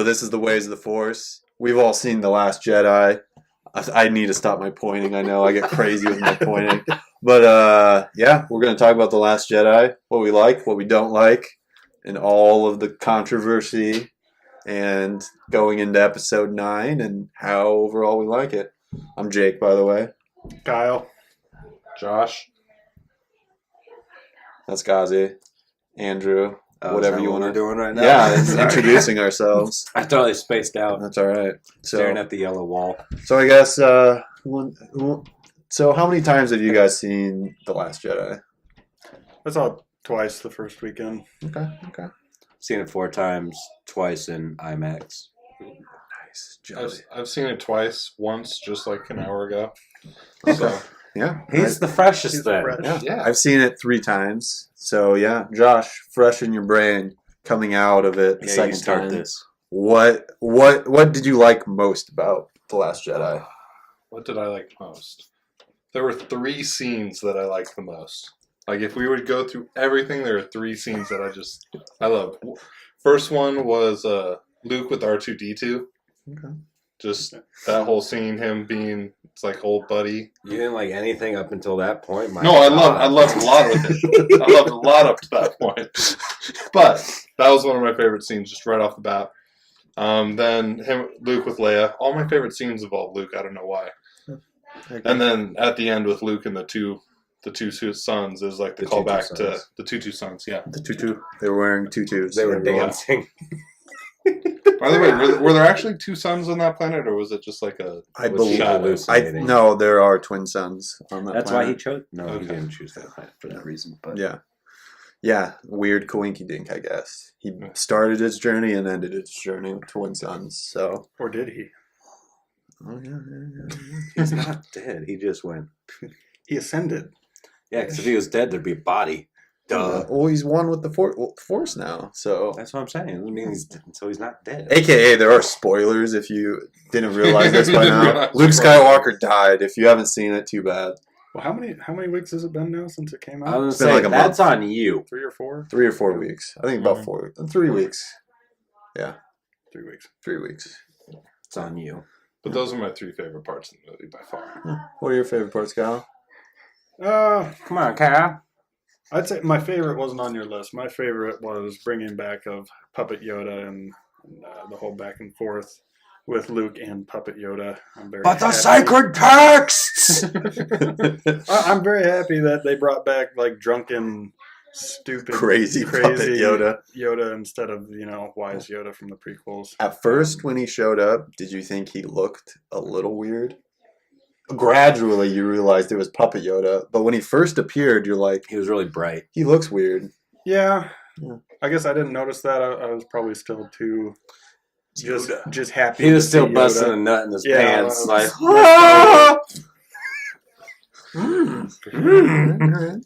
but this is the ways of the Force. We've all seen The Last Jedi. I need to stop my pointing. I know I get crazy with my pointing. But yeah, we're going to talk about The Last Jedi, what we like, what we don't like, and all of the controversy, and going into episode 9 and how overall we like it. I'm Jake, by the way. Kyle. Josh. That's Ghazi. Andrew. Whatever you want to doing right now. Yeah, it's introducing ourselves. I totally spaced out. That's all right. Staring at the yellow wall. So I guess, so how many times have you guys seen The Last Jedi? I saw it twice the first weekend. Okay. Seen it 4 times, twice in IMAX. Nice. I've seen it twice, once just like an hour ago. Okay. So, Yeah. He's the freshest then. fresh. Yeah. I've seen it 3 times. So yeah, Josh, fresh in your brain, coming out of it the Yeah, you second start time. this. What did you like most about The Last Jedi? what did I like most? There were 3 scenes that I liked the most. Like, if we would go through everything, there are 3 scenes that I love. First one was Luke with R2-D2. Okay. Just that whole scene, him being, it's like old buddy. You didn't like anything up until that point? My No, I God. loved a lot of it. I loved a lot up to that point. But that was one of my favorite scenes, just right off the bat. Then Luke with Leia. All my favorite scenes involve Luke. I don't know why. Okay. And then at the end with Luke and the two sons is like the The tutu callback to sons. the tutu sons. Yeah. The tutu. They were wearing tutus. They were everyone. dancing. By the way, were there actually 2 sons on that planet, or was it just like a? I Was believe. she hallucinating? No, there are twin sons on that That's why planet. he chose. No, Okay. he didn't choose that planet for that reason. But Yeah, weird coinky dink, I guess. He started his journey and ended his journey with twin sons. So, Or did he? oh yeah. he's not dead. He just went. He ascended. Yeah, because if he was dead, there'd be a body. Duh. Well, he's one with the Force now. So, That's what I'm saying. It doesn't mean he's not dead. AKA, there are spoilers if you didn't realize this by Didn't now. realize. Luke Skywalker died. If you haven't seen it, too bad. Well, how many weeks has it been now since it came I out? was It's been gonna say like a that's month. on you. 3 or 4? 3 or 4 weeks. I think about Mhm. 3 weeks. 3 weeks. 3 weeks. It's on you. But those are my 3 favorite parts of the movie by far. What are your favorite parts, Kyle? Come on, Kyle. I'd say my favorite wasn't on your list. My favorite was bringing back of Puppet Yoda and the whole back and forth with Luke and Puppet Yoda. I'm very But the happy. sacred texts. I'm very happy that they brought back like drunken, stupid, Crazy Puppet Yoda. instead of wise Yoda from the prequels. At first, when he showed up, did you think he looked a little weird? Gradually, you realized it was Puppet Yoda. But when he first appeared, you're like, He was really bright. he looks weird. Yeah, Yeah. I guess I didn't notice that. I was probably still too just happy. He was to still see busting Yoda. a nut in his Yeah, pants. I was-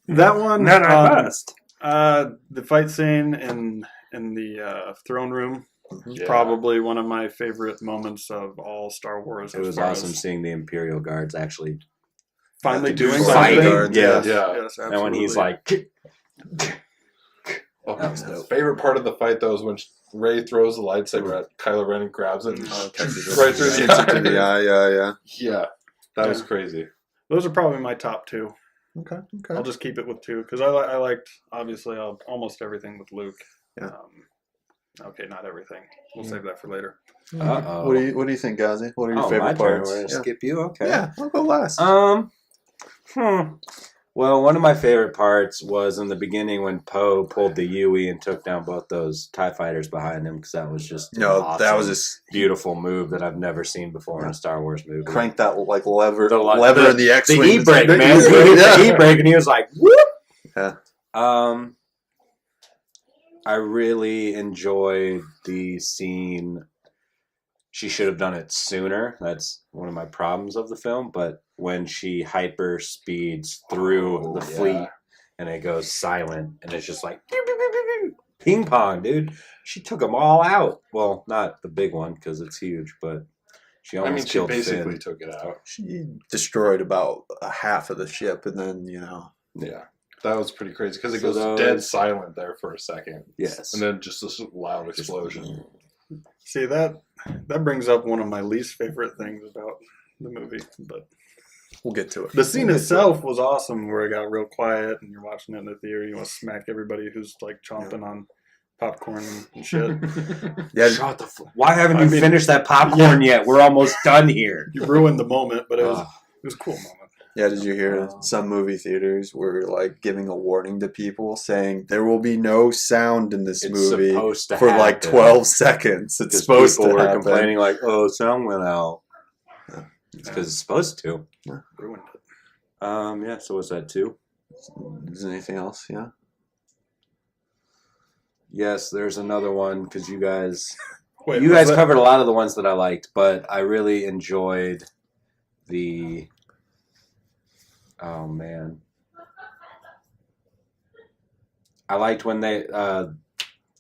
That one. The fight scene in the throne room is Yeah. probably one of my favorite moments of all Star Wars. It as was far awesome as seeing the Imperial Guards actually finally Do doing fighting. something. guards, Yeah. Yeah. Yes, And when he's absolutely. like, Oh, That was dope. favorite part of the fight though is when Rey throws the lightsaber at Kylo Ren and grabs it and Catches it. right through the Hits it to the eye. Yeah. Yeah, that was Yeah. crazy. Those are probably my top 2. Okay. I'll just keep it with 2 because I liked obviously almost everything with Luke. Yeah. Okay, not everything. We'll save that for later. uh-oh. What do you think, Ghazi? What are your Oh, my favorite turn. parts? We're going to Yeah. skip you? Okay. Yeah, I'll go last. Well, one of my favorite parts was in the beginning when Poe pulled the Yui and took down both those TIE fighters behind him because that was just an No, awesome, that was just beautiful move that I've never seen before in a Star Wars movie. crank that like lever The- in the X-wing. The e-brake, The man. He e-brake, hit yeah. the e-brake and he was like, whoop! Yeah. I really enjoyed the scene. She should have done it sooner. That's one of my problems of the film. But when she hyper speeds through the fleet and it goes silent and it's just like ping pong, dude. She took them all out. Well, not the big one because it's huge, but she almost she killed basically Finn. took it out. She destroyed about a half of the ship, and then Yeah, that was pretty crazy because it So goes those- dead silent there for a second. Yes. And then just this loud explosion. See, that brings up one of my least favorite things about the movie. But We'll get to it. the scene itself was awesome, where it got real quiet and you're watching it in the theater. You want to smack everybody who's like chomping on popcorn and shit. Yeah, Shut the Why haven't I you mean, finished that popcorn yet? We're almost done here. You ruined the moment, but it Ugh. was a cool moment. yeah. Did you hear some movie theaters were like giving a warning to people saying there will be no sound in this It's movie supposed to for like happen. 12 seconds. It's Because supposed people to were happen. complaining like, "Oh, sound went out." It's Yeah, because it's supposed to. ruined it. Yeah. So was that 2? Is there anything else? Yeah. Yes, there's another one because you guys Wait, you was guys that- covered a lot of the ones that I liked, but I really enjoyed the. Oh man, I liked when they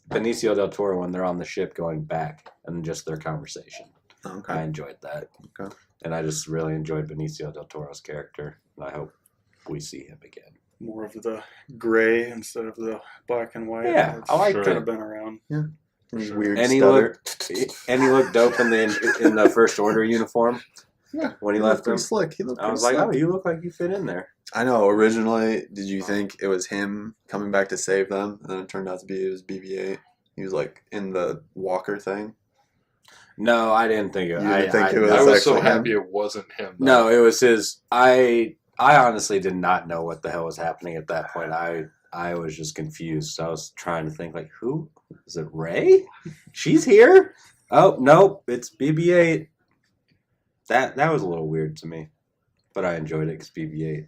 Benicio del Toro when they're on the ship going back and just their conversation. I Okay. enjoyed that, Okay. and I just really enjoyed Benicio del Toro's character. And I hope we see him again. more of the gray instead of the black and white? Yeah, I liked kind it. of been around. Any Sure. weird And he stutter? looked dope in the First Order uniform. Yeah. When he looked left pretty him. slick. He looked I pretty was like, slick. "Oh, you look like you fit in there." I know. Originally, did you think it was him coming back to save them? And then it turned out to be it was BB-8. He was like in the walker thing. No, I didn't think it. You didn't think it I was so actually him? happy it wasn't him. though. No, it was his. I honestly did not know what the hell was happening at that point. I was just confused. I was trying to think like, who is it? Rey? She's here? Oh nope, it's BB-8. That was a little weird to me, but I enjoyed it because BB-8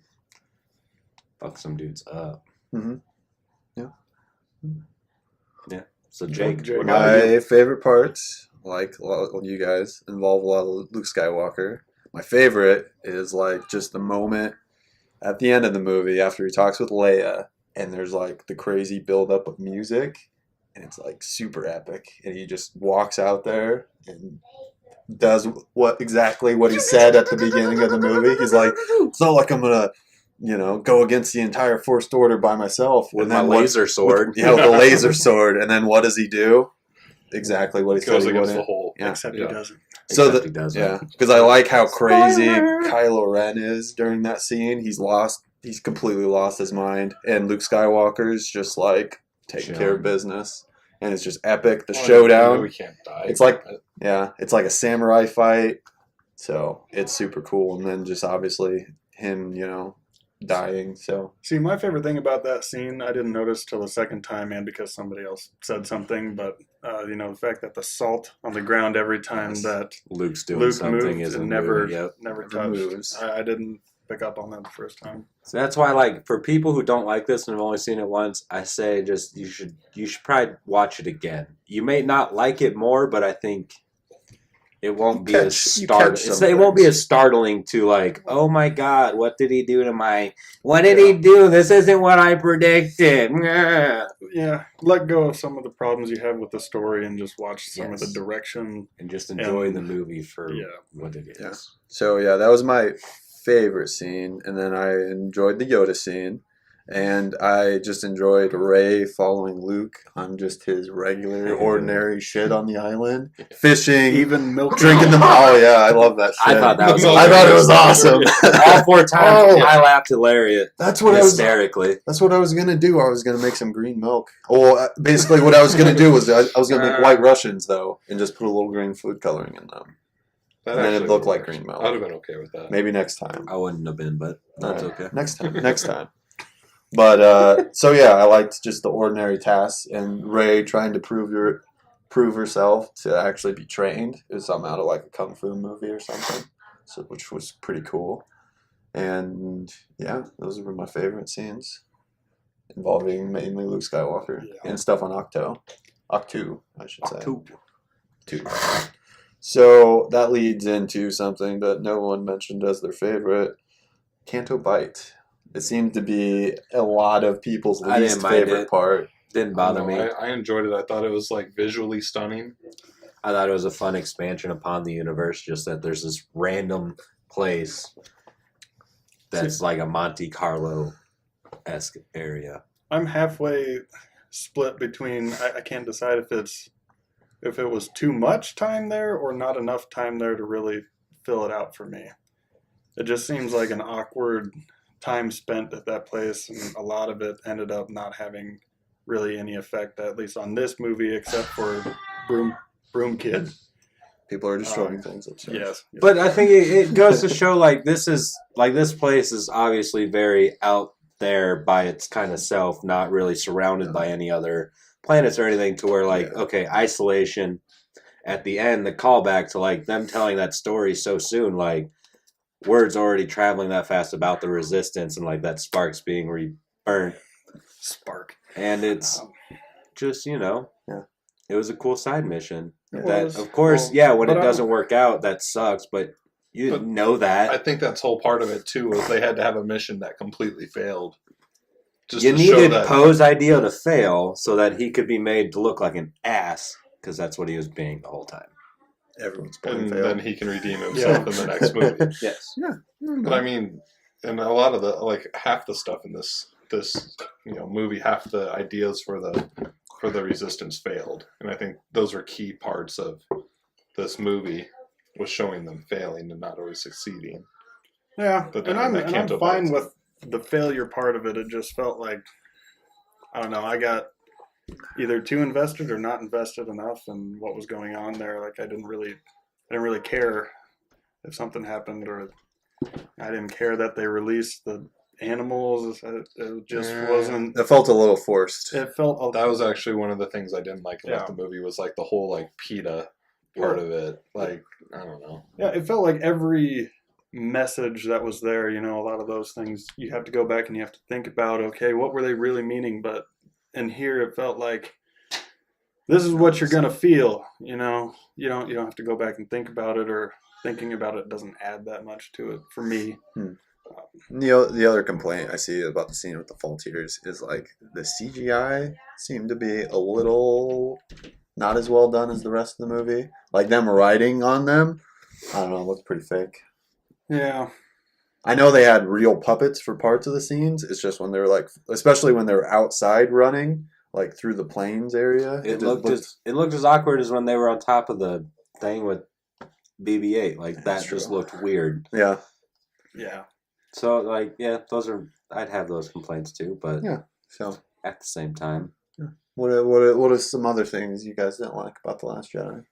fucked some dudes up. Mm-hmm. So Jake, Jake. what about you? My favorite parts, like a lot of you guys, involve a lot of Luke Skywalker. My favorite is like just the moment at the end of the movie after he talks with Leia, and there's like the crazy buildup of music, and it's like super epic, and he just walks out there and does exactly what he said at the beginning of the movie. He's like, it's not like I'm gonna, go against the entire First Order by myself With And my then what- laser sword. with the laser sword, and then what does he do? Exactly what he said Goes he against wouldn't. the whole. Yeah. Except Yeah. he doesn't. So Except he doesn't. Yeah, because I like how crazy Spoiler! Kylo Ren is during that scene. He's completely lost his mind, and Luke Skywalker's just like taking care of business, and it's just epic. The Well, showdown, We can't die. It's like- it's like a samurai fight, so it's super cool. And then just obviously him, dying. So See, my favorite thing about that scene, I didn't notice till the second time, and because somebody else said something, but the fact that the salt on the ground every time Yes. that Luke's doing Luke something moved isn't and never moving. Yep. never Never touched. moves. I didn't pick up on that the first time. So that's why, like, for people who don't like this and have only seen it once, I say just you should probably watch it again. You may not like it more, but I think it won't be as you catch some It won't be things. as startling to like, oh my god, what did he do to my? What did he do? This isn't what I predicted. Yeah, let go of some of the problems you have with the story and just watch some of Yes. the direction. And just enjoy And- the movie for Yeah. what it is. Yeah. So yeah, that was my favorite scene, and then I enjoyed the Yoda scene, and I just enjoyed Rey following Luke on just his regular, ordinary shit on the island, fishing, Even milk. drinking them. Oh yeah, I love that shit. I thought that was. I thought it was awesome. All 4 times, Oh. I laughed hilarious, That's what I was. hysterically. That's what I was gonna do. I was gonna make some green milk. Well, basically, what I was gonna do was I was gonna make White Russians though, and just put a little green food coloring in them. That And then it actually looked like works. green milk. I'd have been okay with that. Maybe next time. I wouldn't have been, but that's Alright. okay. Next time. Next time. But so yeah, I liked just the ordinary tasks and Rey trying to prove herself to actually be trained. It was something out of like a kung fu movie or something, so which was pretty cool. And yeah, those were my favorite scenes involving mainly Luke Skywalker Yeah. and stuff on ahch-to, I should say. Two. Two. So that leads into something that no one mentioned as their favorite, Canto Bite. It seemed to be a lot of people's I least didn't mind favorite it. part. Didn't bother me. I enjoyed it. I thought it was like visually stunning. I thought it was a fun expansion upon the universe, just that there's this random place that's like a Monte Carlo-esque area. I'm halfway split between. I can't decide if it's if it was too much time there or not enough time there to really fill it out for me. It just seems like an awkward time spent at that place, and a lot of it ended up not having really any effect, at least on this movie, except for Broom Kid. People are destroying things upstairs. Yes. But I think it goes to show like this place is obviously very out there by its kind of self, not really surrounded by any other planets or anything, to where like, okay, isolation at the end, the callback to like them telling that story so soon, like word's already traveling that fast about the resistance and like that spark's being burnt. Spark. And it's just, it was a cool side mission. Of course, when it doesn't work out, that sucks, but you know that. I think that's whole part of it too, was they had to have a mission that completely failed. Just you to show needed that Poe's idea to fail so that he could be made to look like an ass, because that's what he was being the whole time. Everyone's and failed. then he can redeem himself in the next movie. Yes. Yeah. But I mean, and a lot of the half the stuff in this movie, half the ideas for the resistance failed, and I think those were key parts of this movie, was showing them failing and not always succeeding. Yeah, But and then I'm Canto fine Bites. with the failure part of it. It just felt like, I don't know, I got either too invested or not invested enough in what was going on there. Like I didn't really care if something happened, or I didn't care that they released the animals. It just wasn't. It felt a little forced. It felt. That was actually one of the things I didn't like about Yeah. the movie, was like the whole like PETA part of it. Like, I don't know. Yeah, it felt like every message that was there, a lot of those things you have to go back and you have to think about, okay, what were they really meaning? But in here it felt like this is what you're gonna feel, you don't have to go back and think about it, or thinking about it doesn't add that much to it for me. The other complaint I see about the scene with the Faultiers is like the CGI seemed to be a little not as well done as the rest of the movie. Like them riding on them, I don't know, it looked pretty fake. Yeah. I know they had real puppets for parts of the scenes. It's just when they were like, especially when they were outside running, like through the plains area. It looked as awkward as when they were on top of the thing with BB-8. Like that just looked weird. Yeah. Yeah. So like, I'd have those complaints too, but So at the same time, what are some other things you guys didn't like about The Last Jedi?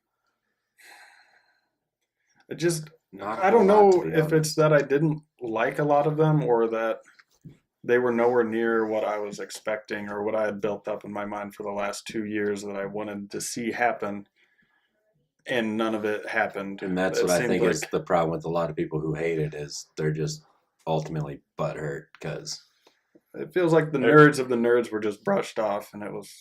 It just, not I don't a lot, know to be if honest. it's that I didn't like a lot of them, or that they were nowhere near what I was expecting or what I had built up in my mind for the last 2 years that I wanted to see happen, and none of it happened. And that's It what I seemed think like- is the problem with a lot of people who hate it, is they're just ultimately butthurt because It feels like the nerds of the nerds were just brushed off, and it was,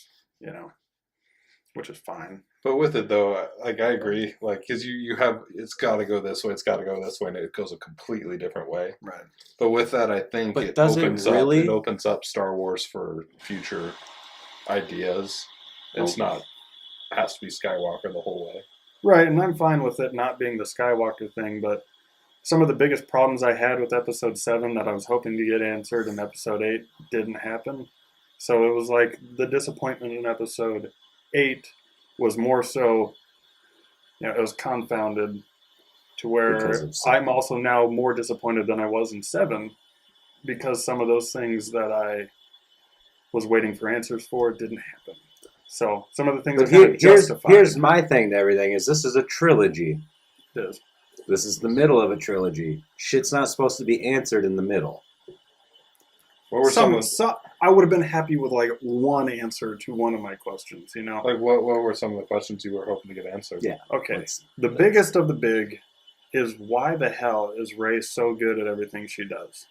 which is fine. But with it though, like I agree, like because you have, it's got to go this way, it's got to go this way, and it goes a completely different way. Right. But with that, I think But it does it opens really? up. It opens up Star Wars for future ideas. It's not has to be Skywalker the whole way. Right, and I'm fine with it not being the Skywalker thing, but some of the biggest problems I had with Episode 7 that I was hoping to get answered in Episode 8 didn't happen. So it was like the disappointment in Episode 8 was more so, it was confounded to where Because of 7. I'm also now more disappointed than I was in 7, because some of those things that I was waiting for answers for didn't happen. So some of the things But are kind of justified. here's my thing to everything is this is a trilogy. It is. This is the middle of a trilogy. Shit's not supposed to be answered in the middle. What were some of I would have been happy with like one answer to one of my questions, like what were some of the questions you were hoping to get answered? Yeah. Okay. The biggest of the big is, why the hell is Rey so good at everything she does?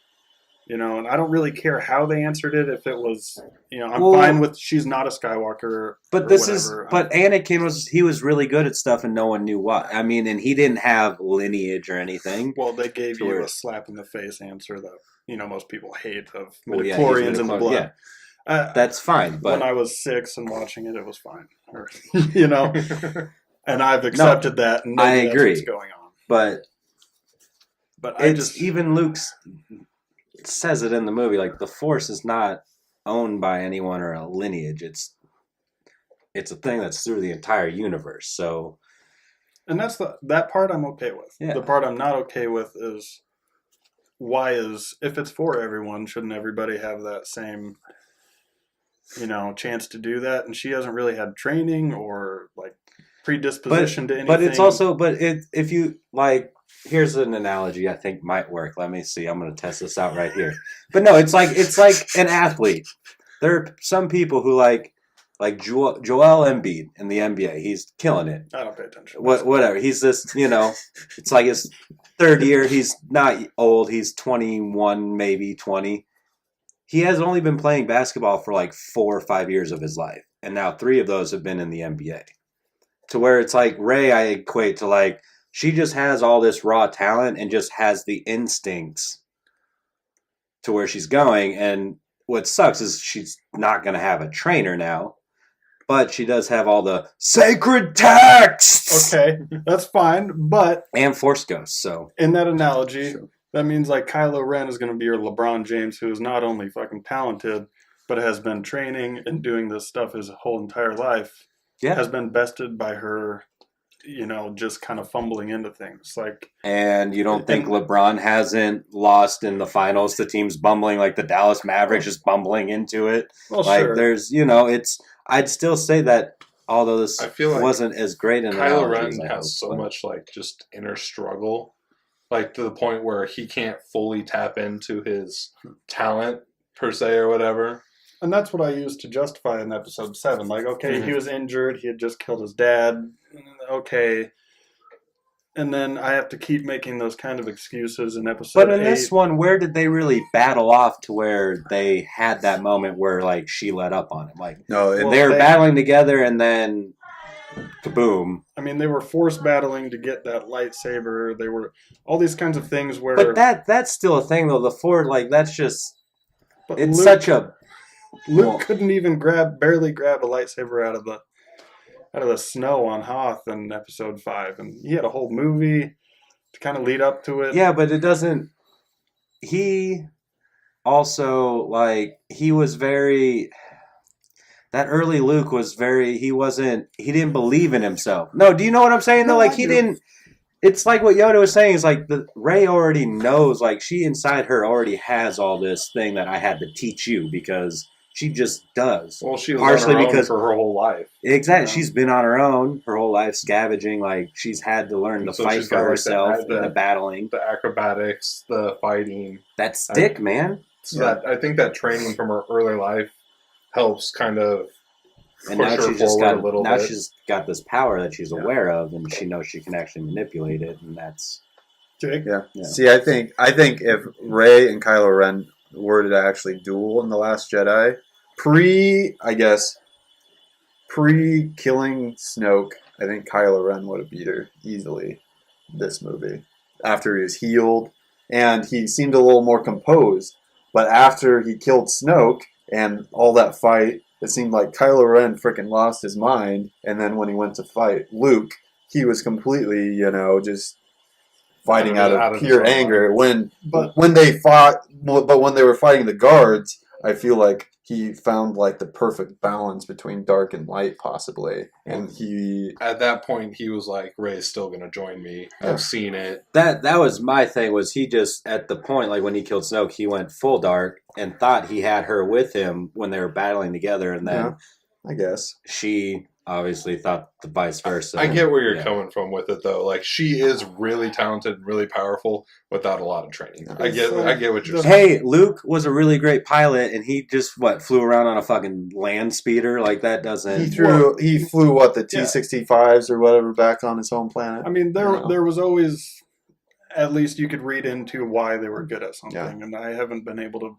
And I don't really care how they answered it. If it was, I'm fine with she's not a Skywalker. But or this whatever. but Anakin was really good at stuff and no one knew what. I mean, and he didn't have lineage or anything. Well, they gave Sure. you a slap in the face answer that most people hate, of Well, yeah, midichlorians he's in the midichlorian, blood. That's fine, but When I was 6 and watching it, it was fine. And I've accepted that. And I maybe agree. That's what's going on. but But even Luke says it in the movie, like the Force is not owned by anyone or a lineage. It's it's a thing that's through the entire universe. So, And that's that part I'm okay with. Yeah. The part I'm not okay with is if it's for everyone, shouldn't everybody have that same, chance to do that? And she hasn't really had training or like predisposition to anything. but it's also, if you like, here's an analogy I think might work. Let me see. I'm going to test this out right here. But no, it's like an athlete. There are some people who like Joel Embiid in the NBA. He's killing it. I don't pay attention. Whatever. He's this, it's like his third year. He's not old. He's 21, maybe 20. He has only been playing basketball for like 4 or 5 years of his life. And now 3 of those have been in the NBA. To where it's like Rey, I equate to like, she just has all this raw talent and just has the instincts to where she's going. And what sucks is she's not going to have a trainer now, but she does have all the sacred texts. Okay, that's fine. But And Force Ghosts, so. in that analogy, that means like Kylo Ren is going to be your LeBron James, who is not only fucking talented, but has been training and doing this stuff his whole entire life. Yeah. Has been bested by her, just kind of fumbling into things. Like, And you don't think LeBron hasn't lost in the finals to teams bumbling, like the Dallas Mavericks just bumbling into it? well, Like, sure. there's, I'd still say that although this I feel like wasn't as great an Kylo analogy Ren as I has hoped, so but- much like just inner struggle, like to the point where he can't fully tap into his talent per se or whatever. And that's what I used to justify in episode 7. Like, okay, he was injured. He had just killed his dad. Okay. And then I have to keep making those kind of excuses in episode But in 8. this one, where did they really battle off to where they had that moment where, like, she let up on him? Like, No, Well, they were they- battling together and then kaboom. I mean, they were force battling to get that lightsaber. They were all these kinds of things where... But that's still a thing, though. The Ford, like, that's just... but It's Luke, such a... Luke couldn't even barely grab a lightsaber out of the snow on Hoth in episode 5. And he had a whole movie to kind of lead up to it. Yeah, but it doesn't... He also, like, he was very... That early Luke was very... He didn't believe in himself. No, do you know what I'm saying, though? No, Like, I he do. didn't... It's like what Yoda was saying is like Rey already knows, like she inside her already has all this thing that I had to teach you because she just does. Well, she was Partially on her own because- for her whole life. Exactly. Yeah. She's been on her own her whole life, scavenging. Like she's had to learn to So fight she's for got, like, herself the- and the battling. The acrobatics, the fighting. That stick, man. So that I think that training from her early life helps kind of And push now her she's just forward got a little now bit. she's got this power that she's aware of, and she knows she can actually manipulate it, and that's Jake? Yeah. Yeah. See, I think if Rey and Kylo Ren were to actually duel in The Last Jedi, pre-killing Snoke, I think Kylo Ren would have beat her easily this movie. After he was healed, and he seemed a little more composed. But after he killed Snoke and all that fight, it seemed like Kylo Ren freaking lost his mind. And then when he went to fight Luke, he was completely, just fighting out of his pure own anger. mind. When they were fighting the guards, I feel like he found like the perfect balance between dark and light, possibly. And he, at that point he was like, Rey's still gonna join me. Yeah. I've seen it. that was my thing. Was he just at the point like when he killed Snoke, he went full dark and thought he had her with him when they were battling together, and then I guess. she obviously thought the vice versa. I get where you're Yeah. coming from with it though. Like she is really talented and really powerful without a lot of training. I get what you're saying. Hey, Luke was a really great pilot, and he just flew around on a fucking land speeder like that. Doesn't He flew the T-65s or whatever back on his home planet. I mean, there Yeah. there was always, at least you could read into why they were good at something, Yeah. and I haven't been able to.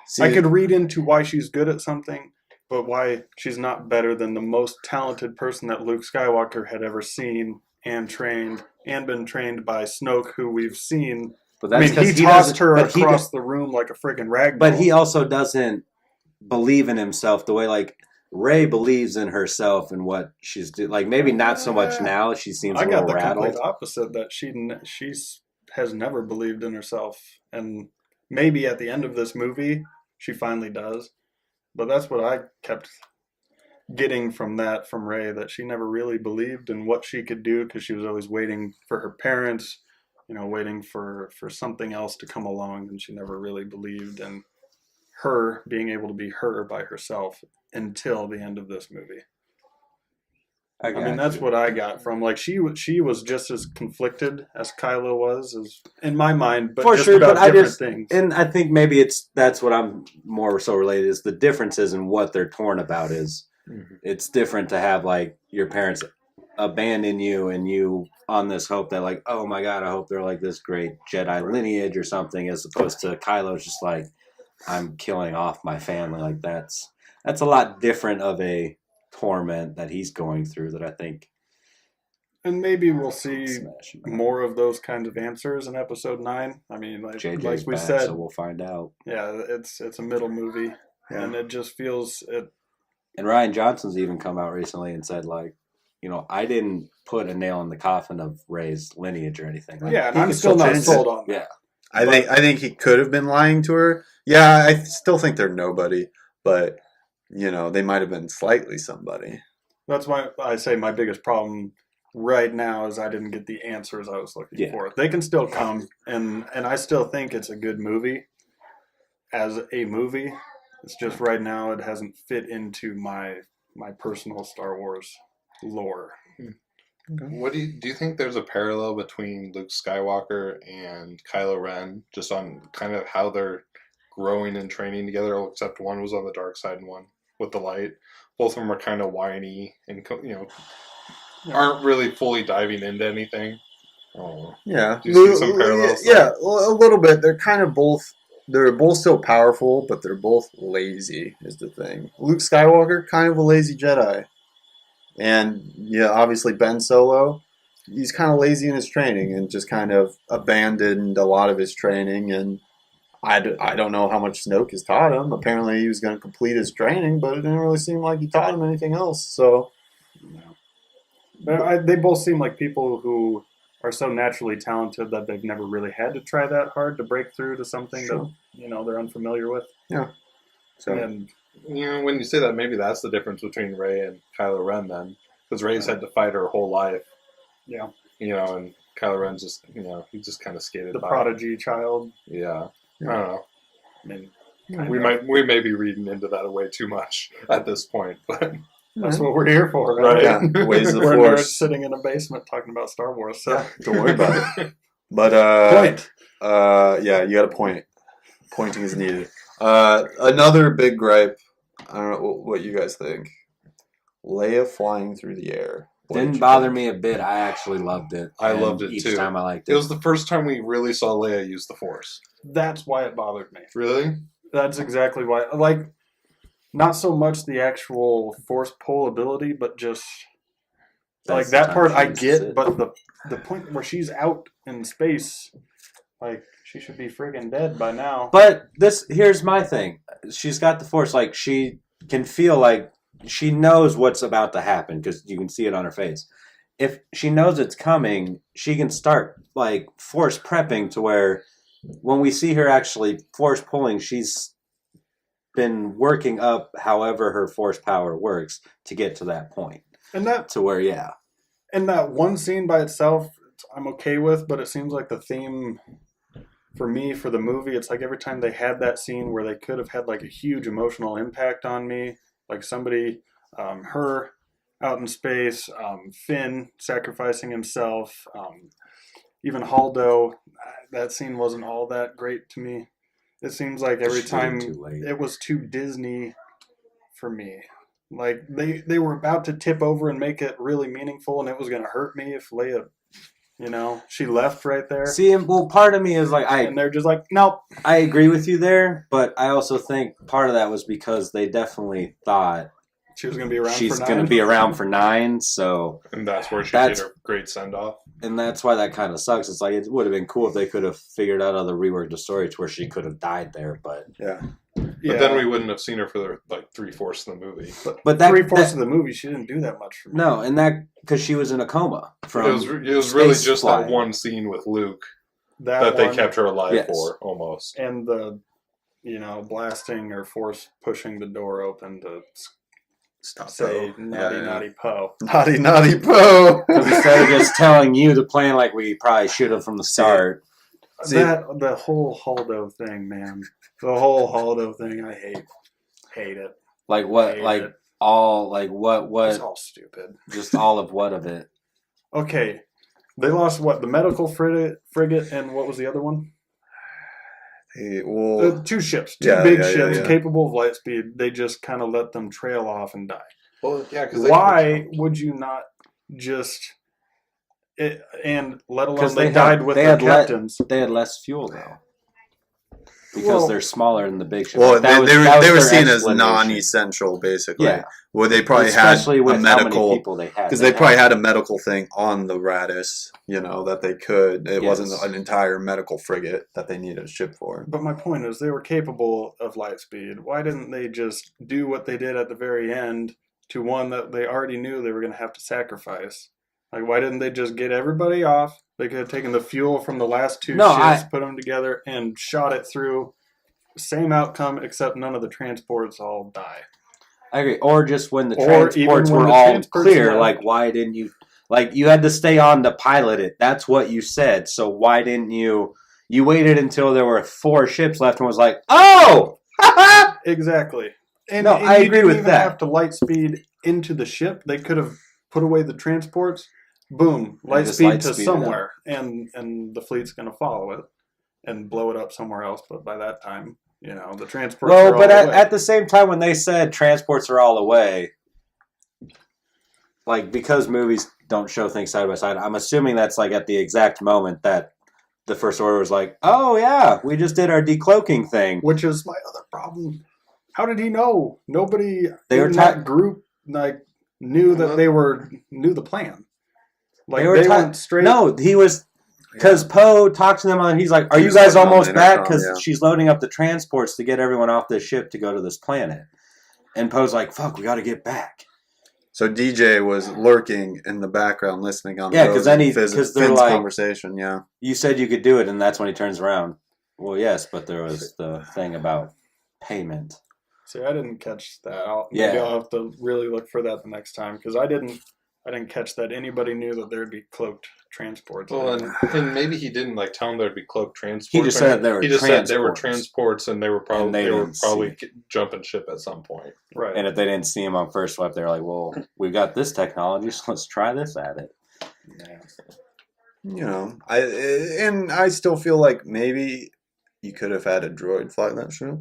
See, I could read into why she's good at something, but why she's not better than the most talented person that Luke Skywalker had ever seen and trained, and been trained by Snoke, who we've seen. But I that's mean, 'cause he tossed doesn't- her but he across the room like a friggin' rag But doll. he also doesn't believe in himself the way like Rey believes in herself and what she's doing. Like maybe not so much now. She seems I a got little the complete rattled. opposite, that she's has never believed in herself, and maybe at the end of this movie she finally does. But that's what I kept getting from Rey, that she never really believed in what she could do because she was always waiting for her parents, waiting for something else to come along, and she never really believed in her being able to be her by herself until the end of this movie. I mean, that's what I got from, like, she was just as conflicted as Kylo was, as in my mind, but for just sure, about but different things. And I think maybe that's what I'm more so related is the differences in what they're torn about is it's different to have like your parents abandon you and you on this hope that like, oh my God, I hope they're like this great Jedi lineage or something, as opposed to Kylo's just like, I'm killing off my family. Like that's a lot different of a torment that he's going through that I think. And maybe we'll see more of those kinds of answers in Episode 9. I mean, like we said, so we'll find out. Yeah, it's a middle movie, and it just feels it. And Rian Johnson's even come out recently and said, like, I didn't put a nail in the coffin of Rey's lineage or anything. Like, and I'm still not sold on that. Yeah, I think he could have been lying to her. Yeah, I still think they're nobody, but they might have been slightly somebody. That's why I say my biggest problem right now is I didn't get the answers I was looking for. They can still come, and I still think it's a good movie as a movie. It's just right now it hasn't fit into my personal Star Wars lore. What do you think there's a parallel between Luke Skywalker and Kylo Ren, just on kind of how they're growing and training together, except one was on the dark side and one with the light. Both of them are kind of whiny and aren't really fully diving into anything. Yeah. Do you see some parallels? Yeah, a little bit. They're kind of both. They're both still powerful, but they're both lazy. Is the thing. Luke Skywalker, kind of a lazy Jedi, and obviously Ben Solo, he's kind of lazy in his training and just kind of abandoned a lot of his training. And I don't know how much Snoke has taught him. Apparently, he was going to complete his training, but it didn't really seem like he taught him anything else. So, they both seem like people who are so naturally talented that they've never really had to try that hard to break through to something that they're unfamiliar with. Yeah. So, and when you say that, maybe that's the difference between Rey and Kylo Ren then, because Rey's had to fight her whole life. Yeah. And Kylo Ren's just he just kind of skated the by. prodigy child. Yeah. I don't know. I mean, we may be reading into that way too much at this point, but that's what we're here for, right? Yeah, ways of the we're Force. nerds sitting in a basement talking about Star Wars, so don't worry about it. But point. You got a point. Pointing is needed. Another big gripe. I don't know what you guys think. Leia flying through the air. Didn't bother me a bit. I actually loved it. I loved it each too. Each time I liked it. It was the first time we really saw Leia use the Force. That's why it bothered me. Really? That's exactly why. Like, not so much the actual Force pull ability, but just like that part I get. But the point where she's out in space, like she should be friggin' dead by now. But here's my thing. She's got the Force. Like she can feel like. She knows what's about to happen because you can see it on her face. If she knows it's coming, she can start like force prepping to where when we see her actually force pulling, she's been working up however her force power works to get to that point. And that to where and that one scene by itself, I'm okay with, but it seems like the theme for me for the movie, it's like every time they had that scene where they could have had like a huge emotional impact on me. Like somebody, her out in space, Finn sacrificing himself, even Haldo, that scene wasn't all that great to me. It seems like every time it was too Disney for me. Like they were about to tip over and make it really meaningful, and it was going to hurt me if Leia, she left right there. See, well, part of me is like, and they're just like, nope. I agree with you there, but I also think part of that was because they definitely thought she was going to be around. She's going to be around for 9, so and that's where she did her great send off. And that's why that kind of sucks. It's like it would have been cool if they could have figured out other reworked the story to where she could have died there, but But then we wouldn't have seen her for like 3/4 of the movie. But that 3/4 of the movie, she didn't do that much for me. No, and that because she was in a coma. It was really just that one scene with Luke that they kept her alive for almost. And the blasting or force pushing the door open to Stop say Poe. naughty Poe. Naughty Poe. Instead of just telling you the plan like we probably should have from the start. See, The whole Holdo thing, man. The whole Holdo thing, I hate it. Like what? Hate Like it. all? Like what? It's What? all stupid. Just all of what of it? Okay, they lost what? The medical frigate, and what was the other one? well, 2 ships, Yeah, big yeah, ships yeah. capable of light speed. They just kind of let them trail off and die. Well, yeah, because Why would you not just? And let alone 'Cause they they died had- with they their had let- captains. They had less fuel though, because Well- they're smaller than the big ship. well, Like, that was- they that was were their seen as explanation. non-essential, basically. Yeah, Well, they probably had especially a with how many medical people they had. because they probably had a medical thing on the Radis. That they could. It wasn't Yes. an entire medical frigate that they needed a ship for. But my point is, they were capable of light speed. Why didn't they just do what they did at the very end to one that they already knew they were going to have to sacrifice? Like, why didn't they just get everybody off? They could have taken the fuel from the last 2 ships, put them together, and shot it through. Same outcome, except none of the transports all die. I agree. Or just when the Or even transports when were the all transports clear, left. like why didn't you? Like you had to stay on to pilot it. That's what you said. So why didn't you? You waited until there were 4 ships left and was like, oh, Exactly. And, No, and I you agree didn't with even that. have to light speed into the ship. They could have put away the transports. Boom, light just speed light to speed it somewhere, and the fleet's going to follow it and blow it up somewhere else. But by that time, the transports. well, are but all away. at the same time, when they said transports are all away, like because movies don't show things side by side, I'm assuming that's like at the exact moment that the First Order was like, oh yeah, we just did our decloaking thing. Which is my other problem. How did he know? Nobody They were in that group knew that they knew the plan. Like they went straight. No, he was because Poe talked to them on. He's like, "Are He you was guys talking on almost the back?" intercom, Because yeah. she's loading up the transports to get everyone off this ship to go to this planet. And Poe's like, "Fuck, we got to get back." So DJ was lurking in the background, listening on. Yeah, 'cause then Finn's they're like- conversation. Yeah, You said you could do it, and that's when he turns around. Well, yes, but there was the thing about payment. See, I didn't catch that. Yeah. Maybe I'll have to really look for that the next time because I didn't catch that anybody knew that there'd be cloaked transports. Well, and maybe he didn't tell them there'd be cloaked transports. He just said there were He just said there were transports. transports, and they were And they probably didn't jumping ship at some point. right. And if they didn't see him on first swipe, they're like, "Well, we've got this technology, so let's try this at it." I still feel like maybe you could have had a droid fly that ship.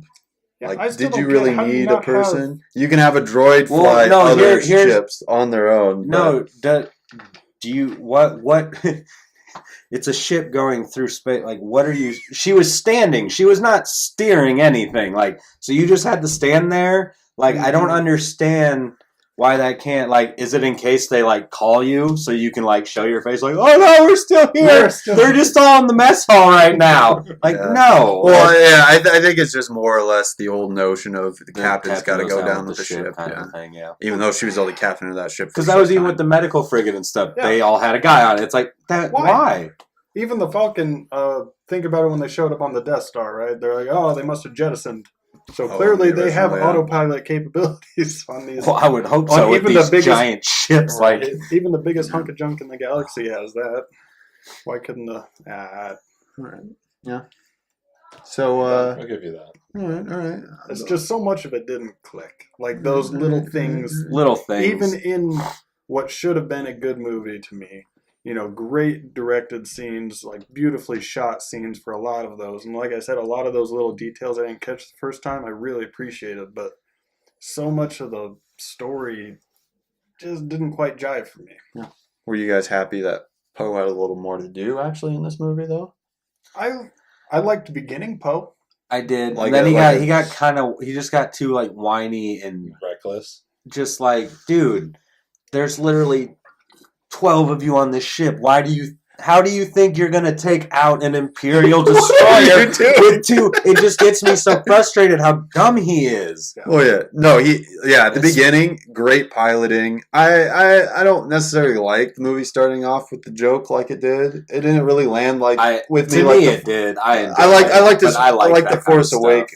Yeah, I Like, still did you don't get really how do you need a not have- person? You can have a droid Well, fly no, other here's- ships on their own. No, do you what? It's a ship going through space. Like, what are you? She was standing. She was not steering anything. Like, so you just had to stand there. Like, I don't understand why that can't. Like, is it in case they call you so you can show your face? Like, oh no, we're still here. We're still They're just all in the mess hall right now. Like, Yeah. no. Well, yeah, I think it's just more or less the old notion of the captain's got to goes go down with the ship. kind Yeah. of thing. Yeah. Even though she was only captain of that ship. Because that was even with the medical frigate and stuff. Yeah. They all had a guy on it. It's like that. Why? Why? Even the Falcon, think about it when they showed up on the Death Star, right? They're like, oh, they must have jettisoned. So Oh, clearly the they have original, yeah. autopilot capabilities on these. Well, I would hope On so. With even the these biggest- giant ships, like Even the biggest hunk of junk in the galaxy has that. Why couldn't the... Alright. Yeah. So, I'll give you that. all right. It's just so much of it didn't click. Like those little things, little things. even in what should have been a good movie to me. Great directed scenes, beautifully shot scenes for a lot of those. And like I said, a lot of those little details I didn't catch the first time, I really appreciated. But so much of the story just didn't quite jive for me. Were you guys happy that Poe had a little more to do, actually, in this movie, though? I liked beginning Poe. I did. Like and then a- he got kind of he just got too whiny and Reckless. just dude, there's literally 12 of you on this ship. Why do you how do you think you're gonna take out an Imperial destroyer with two? It just gets me so frustrated how dumb he is. Oh yeah, no, at the It's- beginning, great piloting. I don't necessarily like the movie starting off with the joke like it did. It didn't really land with me. To Like me, the, it did. I like this. I like that the Force kind of Awake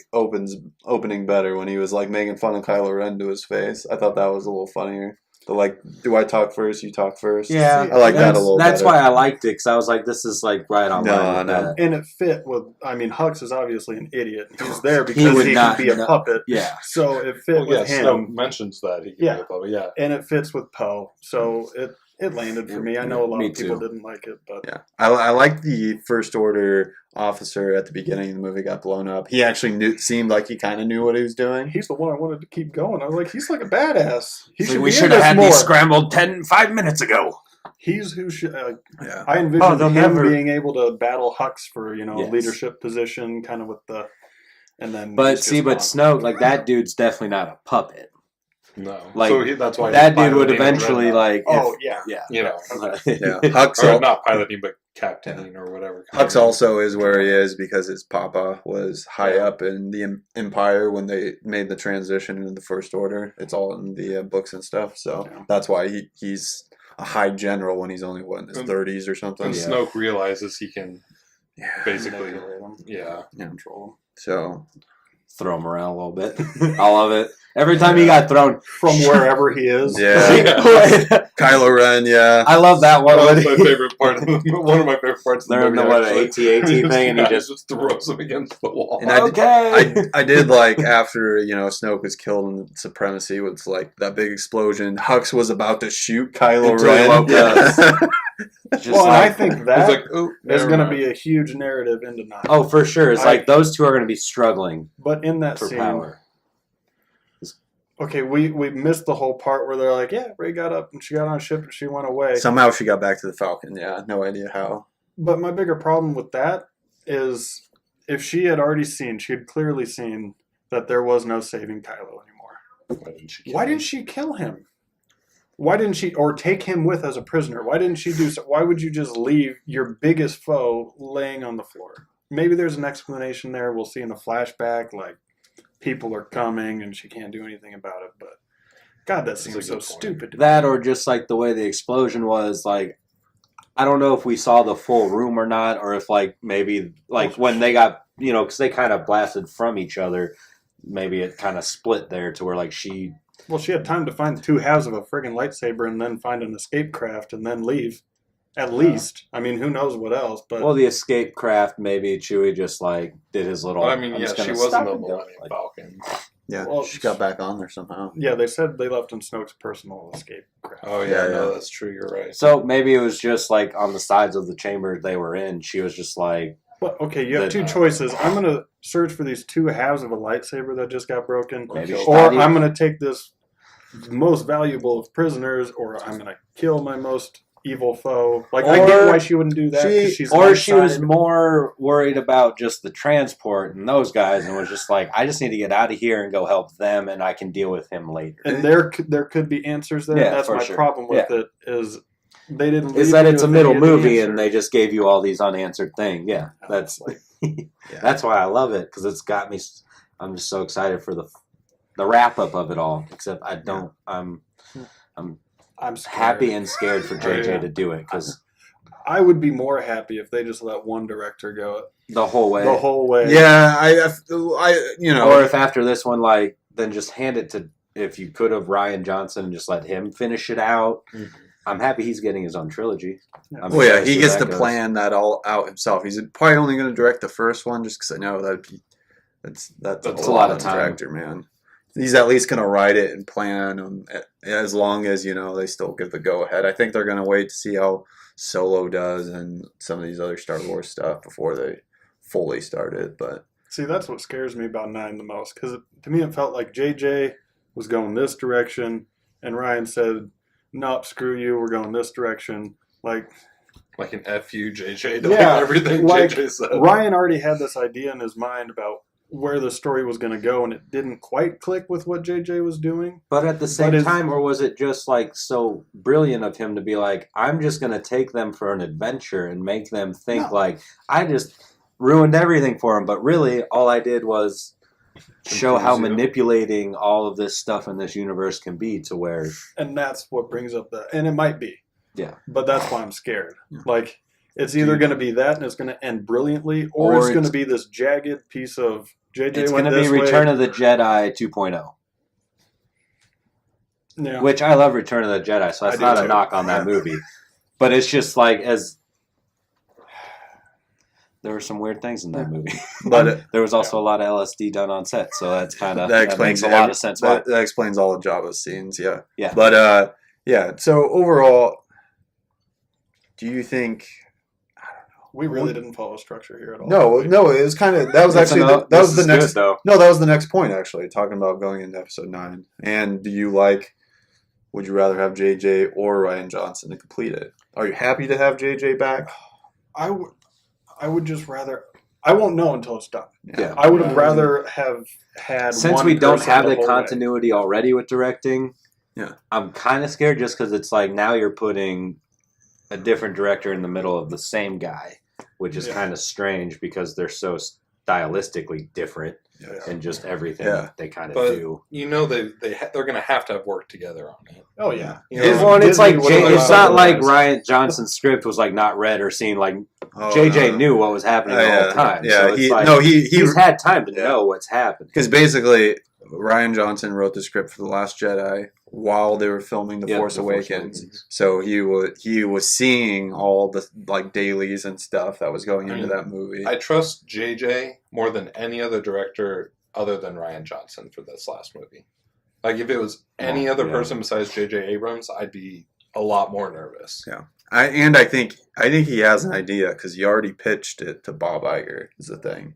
opening better when he was like making fun of Kylo Ren to his face. I thought that was a little funnier. The do I talk first? You talk first. Yeah, I like that a little. That's better. why I liked it because I was like, this is like right on line with that. And it fit with. I mean, Hux is obviously an idiot. He's there He because would he not can be a know- puppet. Yeah. So it fit with him. Snoke mentions that. He can Yeah. be a puppet, yeah. And it fits with Poe. So it landed for me. I know a lot Me of people too. didn't like it, but Yeah, I like the First Order officer at the beginning of the movie got blown up. He actually seemed like he kind of knew what he was doing. he's the one I wanted to keep going. I was like, he's like a badass. He should We be should in have this had more. these scrambled 5 minutes ago. He's who should. Yeah, I envisioned they'll him never- being able to battle Hux for Yes. leadership position, kind of with the, and then. But he's see, just but gone. Snoke, like that dude's definitely not a puppet. No. Like, so that's why That he's dude would piloting eventually Red, like. Oh, yeah. you know, yeah. Hux, or not piloting, but captaining or whatever. Hux also is where he is because his papa was high Yeah. up in the Empire when they made the transition into the First Order. It's all in the books and stuff, so Yeah. that's why he's a high general when he's only in his 30s or something. And Yeah. Snoke realizes he can Yeah. basically, Manipulate him, yeah. control him. So Throw him around a little bit. I love it. Every time he got thrown. From wherever he is. yeah, Kylo Ren. Yeah, I love that one. That was my favorite part. One of my favorite parts. Of the They're in the movie, actually. AT-AT thing, and he Yeah, just throws him against the wall. And I- okay. I did like after Snoke was killed in Supremacy with like that big explosion. Hux was about to shoot Kylo Until he Ren. woke Yeah. Just Well, and I think He's that like, oh, is going to be a huge narrative into 9. Oh, for sure. It's I- like those two are going to be struggling But in that for scene, power. okay, we missed the whole part where they're like, yeah, Rey got up and she got on a ship and she went away. Somehow she got back to the Falcon. Yeah, no idea how. But my bigger problem with that is if she had already seen, she had clearly seen that there was no saving Kylo anymore. Why didn't she kill him? Why didn't she, or take him with as a prisoner? Why didn't she do so? Why would you just leave your biggest foe laying on the floor? Maybe there's an explanation there. We'll see in a flashback, like people are coming and she can't do anything about it. But God, that seems a so good point. stupid. To me. That or just like the way the explosion was, like, I don't know if we saw the full room or not, or if like maybe like when they got, because they kind of blasted from each other, maybe it kind of split there to where like she. Well, she had time to find 2 halves of a friggin' lightsaber and then find an escape craft and then leave. At least. I mean, who knows what else, but Well, the escape craft, maybe Chewie just like did his little. I mean, I'm yeah, just she gonna was in stop the and go, Millennium like, Falcon. Yeah, Well, she got back on there somehow. yeah, they said they left in Snoke's personal escape craft. Oh, Yeah, yeah, no, yeah. that's true. You're right. So maybe it was just like on the sides of the chamber they were in. She was just like, But okay, you have The- 2 choices. I'm gonna search for these 2 halves of a lightsaber that just got broken, maybe. she or thought he- I'm gonna take this most valuable of prisoners, or I'm gonna kill my most evil foe. Like I get Or why she wouldn't do that. 'cause she's or she was light-sided. more worried about just the transport and those guys, and was just like, I just need to get out of here and go help them, and I can deal with him later. And there could be answers there. Yeah, That's for my sure. problem with it is they didn't. Is leave that you it's a with middle any of the movie answers. and they just gave you all these unanswered things? Yeah, that's Yeah. that's why I love it, because it's got me. I'm just so excited for the wrap up of it all. Except I don't. I'm scared. Happy and scared for JJ Yeah. to do it, because I would be more happy if they just let one director go the whole way. the whole way. Yeah, Or if after this one, like, then just hand it to, if you could have, Ryan Johnson, and just let him finish it out. Mhm. I'm happy he's getting his own trilogy. I'm Well, yeah, excited to he see gets where to that goes. plan that all out himself. He's probably only going to direct the first one, just because I know that's That's a a lot lot of of time. director, man. He's at least going to write it and plan them as long as they still give the go ahead. I think they're going to wait to see how Solo does and some of these other Star Wars stuff before they fully start it. But See, that's what scares me about 9 the most, because to me it felt like JJ was going this direction, and Ryan said, "Nope, screw you, we're going this direction." Like Like an FU JJ to Yeah, everything like, JJ said. Ryan already had this idea in his mind about where the story was going to go, and it didn't quite click with what JJ was doing. But at the same time, or was it just like so brilliant of him to be like, I'm just going to take them for an adventure and make them think like I just ruined everything for them. But really, all I did was show how manipulating all of this stuff in this universe can be to where. And that's what brings up and it might be. Yeah. But that's why I'm scared. Yeah. Like, it's either going to be that and it's going to end brilliantly, or it's going to be this jagged piece of JJ. It's going to be Return of the Jedi 2.0. Yeah. Which I love Return of the Jedi, so that's not a knock on that movie. But it's just like, there were some weird things in that movie. But there was also a lot of LSD done on set, so that's kind of, that makes a lot of sense. That explains all of Jabba's scenes, yeah. Yeah. But, yeah, so overall, do you think... We really didn't follow structure here at all. No, it was kind of that was actually that was the next. Good, no, that was the next point actually, talking about going into episode 9. And do you like? Would you rather have JJ or Ryan Johnson to complete it? Are you happy to have JJ back? I would just rather. I won't know until it's done. Yeah. I would have rather have had. Since one we don't person have the whole continuity already with directing, Yeah, I'm kind of scared just because it's like now you're putting a different director in the middle of the same guy, which is kind of strange because they're so stylistically different in just everything they kind of do. You know, they're going to have work together on it. Oh yeah. You know, Well, and it's like it's not like Ryan Johnson's script was like not read or seen. Like JJ knew what was happening the whole time. Yeah, so it's he's had time to know what's happening. Because basically, Ryan Johnson wrote the script for The Last Jedi while they were filming The Force Awakens. So he was seeing all the like dailies and stuff that was going into that movie. I trust JJ more than any other director other than Ryan Johnson for this last movie. Like if it was any other person besides JJ Abrams, I'd be a lot more nervous. Yeah. I think he has an idea because he already pitched it to Bob Iger is the thing.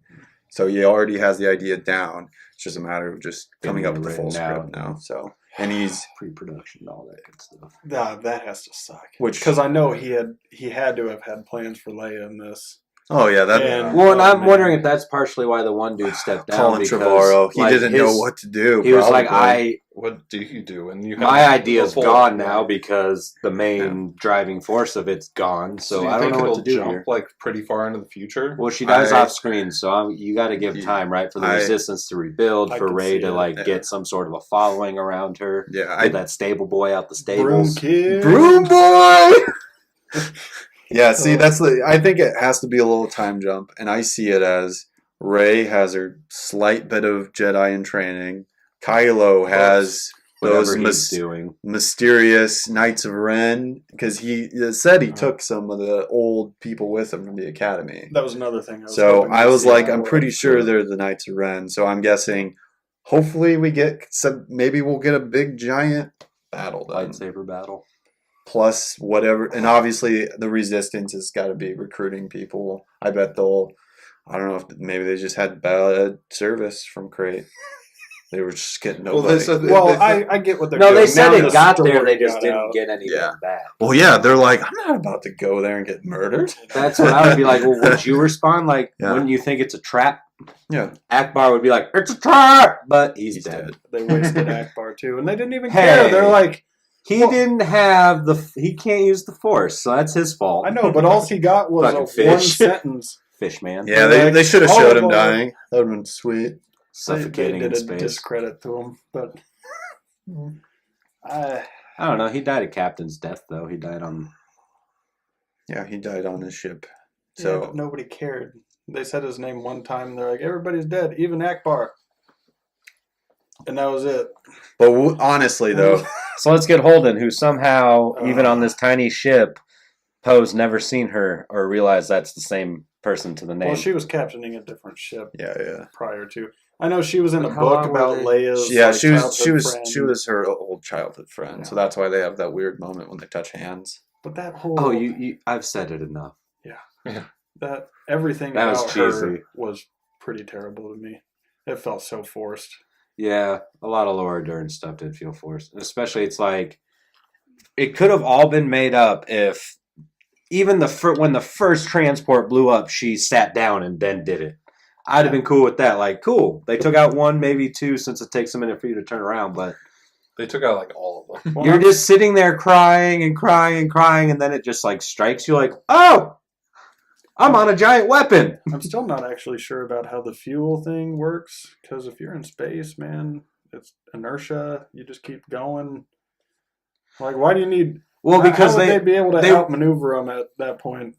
So he already has the idea down. It's just a matter of just coming up with the full script now. So and he's pre-production and all that good stuff. Nah, that has to suck. Which because I know he had to have had plans for Leia in this. Oh yeah, that. And I'm wondering if that's partially why the one dude stepped down. Colin Trevorrow, he didn't know what to do. He was like, "What do you do?" And my idea's gone now because the main driving force of it's gone. So I don't know what to do jump here. Like pretty far into the future. Well, she dies off screen, so you got to give time, right, for the Resistance to rebuild, for Rey to get some sort of a following around her. Yeah, get that stable boy out the stables. Broom boy. Yeah, see, I think it has to be a little time jump, and I see it as Rey has her slight bit of Jedi in training. Kylo has those mysterious Knights of Ren, because he said he took some of the old people with him from the Academy. That was another thing. I was like, I'm pretty sure they're the Knights of Ren, so I'm guessing, hopefully maybe we'll get a big giant battle then. Lightsaber battle. Plus whatever, and obviously the Resistance has got to be recruiting people. I bet I don't know if maybe they just had bad service from Crate. They were just getting nobody. I get what they're doing. No, they said it got there, they just didn't get anything back. Well, yeah, they're like, I'm not about to go there and get murdered. That's what I would be like, well, would you respond? Like, wouldn't you think it's a trap? Yeah. Akbar would be like, it's a trap! But he's dead. They wasted Akbar too, and they didn't even care. They're like, he he can't use the Force, so that's his fault. I know, but all he got was one sentence. Fish man. Yeah, they should have showed him dying. That would have been sweet. Suffocating they in did space. A discredit to him, but I don't know. He died a captain's death, though. He died on. Yeah, he died on his ship. So but nobody cared. They said his name one time. They're like, everybody's dead, even Akbar. And that was it. But honestly, though. So let's get Holden, who somehow, even on this tiny ship, Poe's never seen her or realized that's the same person to the name. Well, she was captaining a different ship. Yeah. Prior to, I know she was in a book about Leia's. Yeah, she was her old childhood friend. Yeah. So that's why they have that weird moment when they touch hands. But that whole I've said it enough. Yeah. That everything that about was cheesy. her was pretty terrible to me. It felt so forced. Yeah, a lot of Laura Dern stuff did feel forced. Especially, it's like it could have all been made up if even when the first transport blew up, she sat down and then did it. I'd have been cool with that. Like, cool. They took out one, maybe two, since it takes a minute for you to turn around. But They took out like all of them. you're just sitting there crying and crying and crying, and then it just like strikes you like, oh, I'm on a giant weapon. I'm still not actually sure about how the fuel thing works, because if you're in space, man, it's inertia. You just keep going. Like, why do you need? Well, because how would they be able to they- outmaneuver them at that point?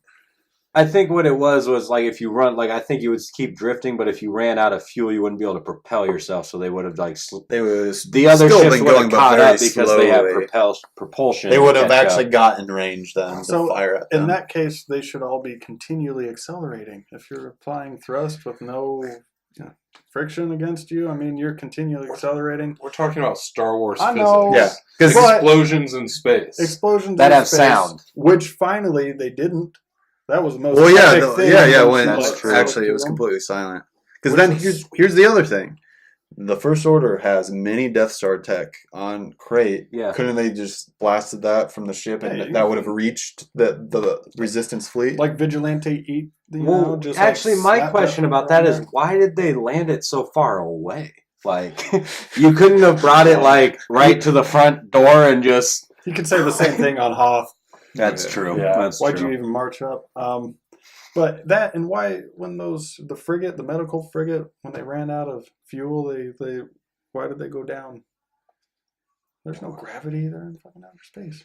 I think what it was like if you run, like I think you would keep drifting, but if you ran out of fuel, you wouldn't be able to propel yourself. So they would have like They was the other still ships been would going, have but caught very up because they have slowly. propulsion. They would have to catch actually up. gotten range then So, to fire at them. In that case, they should all be continually accelerating. If you're applying thrust with no friction against you, I mean, you're continually accelerating. We're talking about Star Wars I physics. know. Yeah, because But- Explosions in space. Explosions That in have space, sound. which finally they didn't. That was the most. well, yeah, epic thing yeah. when When she, That's like, true. actually it spoke was to them. completely silent. Because Which then was here's the other thing: the First Order has mini Death Star tech on crate. Yeah. Couldn't they just blasted that from the ship and Yeah, that would have reached the Resistance fleet? like Vigilante eat. Well, just actually, like my slap question them about that is, around. why did they land it so far away? Like, you couldn't have brought it like right to the front door and just. You could say the same thing on Hoth. That's Yeah. true. Yeah. That's Why'd true. you even march up? But that and why when the frigate, the medical frigate, when they ran out of fuel, they why did they go down? There's no gravity. They're in fucking outer space.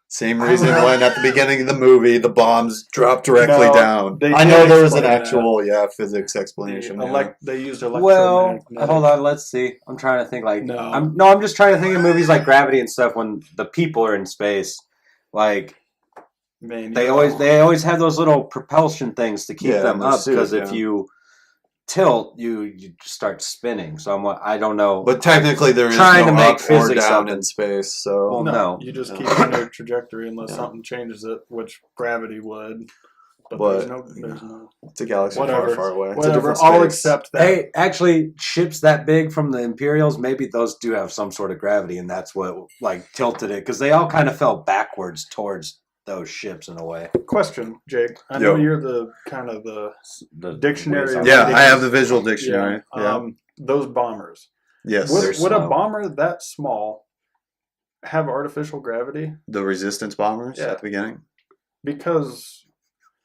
Same reason when at the beginning of the movie the bombs dropped directly No, down. they I did know there was an explain actual physics explanation. Yeah. They used Well, electromagnetic. hold on. Let's see. I'm trying to think. Like, No. I'm just trying to think of movies like Gravity and stuff when the people are in space. Like, Man, they always have those little propulsion things to keep Yeah, them in their up, suit, because if yeah. you tilt, you just start spinning. So I don't know. But technically there is Trying no to make up or physics down up. in space, so Well, no. you just No. keep on your trajectory unless Yeah. something changes it, which gravity would. But, But- there's no. it's a galaxy Whatever. far, far away. It's a Whatever. different I'll space. accept that. Hey, actually, ships that big from the Imperials, maybe those do have some sort of gravity, and that's what like tilted it, because they all kind of fell backwards towards those ships in a way. Question, Jake. I know Yo. you're the kind of the The Dictionary of Yeah, reading. I have the visual dictionary. Yeah. Those bombers. Yes. They're Would a slow. bomber that small have artificial gravity? The resistance bombers Yeah. at the beginning. Because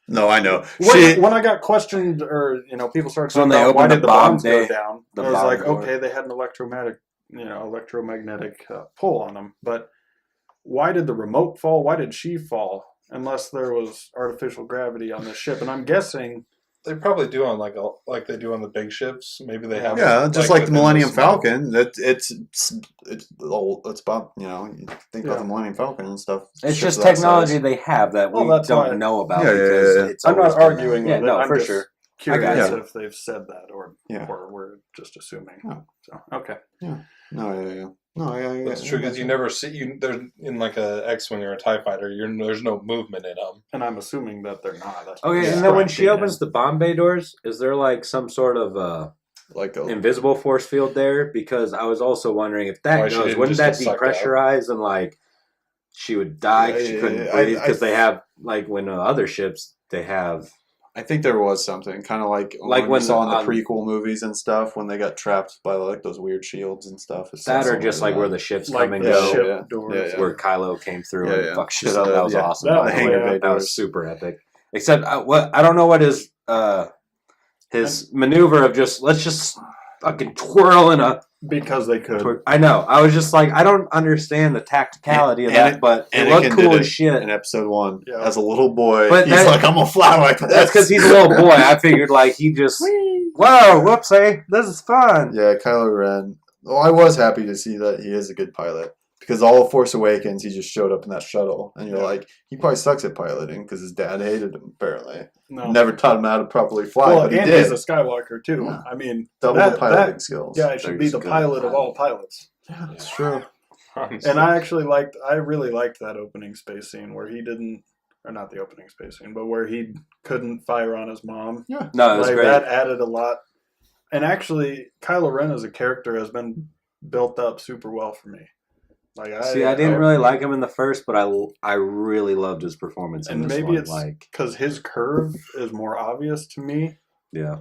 No, I know. when I got questioned, or people started So when talking they about why opened did the the bomb, bombs go down, the I was bomb like, door. okay, they had an electromagnetic pull on them, but why did the remote fall? Why did she fall? Unless there was artificial gravity on this ship, and I'm guessing. They probably do on like they do on the big ships. Maybe they have. Yeah, just like the within Millennium small- Falcon. It's about you think about the Millennium Falcon and stuff. It's ships just of that technology size. they have that we Well, that's why- don't know about, Yeah, yeah, because yeah. it's I'm always not been arguing there. with Yeah, it. no, I'm for just sure. curious you. if they've said that or we're just assuming. Yeah. So okay. No, yeah. No, yeah. That's true because you never see there's in like a X-wing or a Tie Fighter. There's no movement in them. And I'm assuming that they're not. That's what Okay, you're and then when describing. she opens the bomb bay doors, is there like some sort of like a invisible force field there? Because I was also wondering if that Why she goes, didn't wouldn't that just get sucked out? depressurize and like she would die 'cause she Yeah, couldn't yeah, breathe? I- Because they have like when other ships they have. I think there was something kind of like Like when when we saw in the on- prequel movies and stuff when they got trapped by like those weird shields and stuff. It's That or something just like that. where the ships like come and the go, ship yeah. doors. Yeah, yeah. where Kylo came through Yeah, and yeah. fuck shit Just up. That was yeah. awesome. That by the the hangar way. bay That was doors. super epic. Except I don't know what his maneuver of let's just fucking twirl in a. Because they could. I know. I was just like, I don't understand the tacticality of that, but it looked Anakin cool did as it shit. in episode 1 Yeah. as a little boy. But He's that- like, I'm gonna fly like this. That's because he's a little boy. I figured like he just, whoa, whoopsie, this is fun. Yeah, Kylo Ren. Well, I was happy to see that he is a good pilot because all of Force Awakens, he just showed up in that shuttle, and you're like, he probably sucks at piloting because his dad hated him. Apparently, No. never taught him how to properly fly, Well, but he and did. he's a Skywalker too. Yeah. I mean, Double that- the piloting that skills. guy should be He's the good. pilot of all pilots. Yeah, that's true. Honestly. And I really liked that opening space scene where he didn't, or not the opening space scene, but where he couldn't fire on his mom. No, it was Like great. that added a lot. And actually, Kylo Ren as a character has been built up super well for me. Like I didn't really like him in the first, but I really loved his performance in and this maybe one. it's Like, because his curve is more obvious to me. yeah.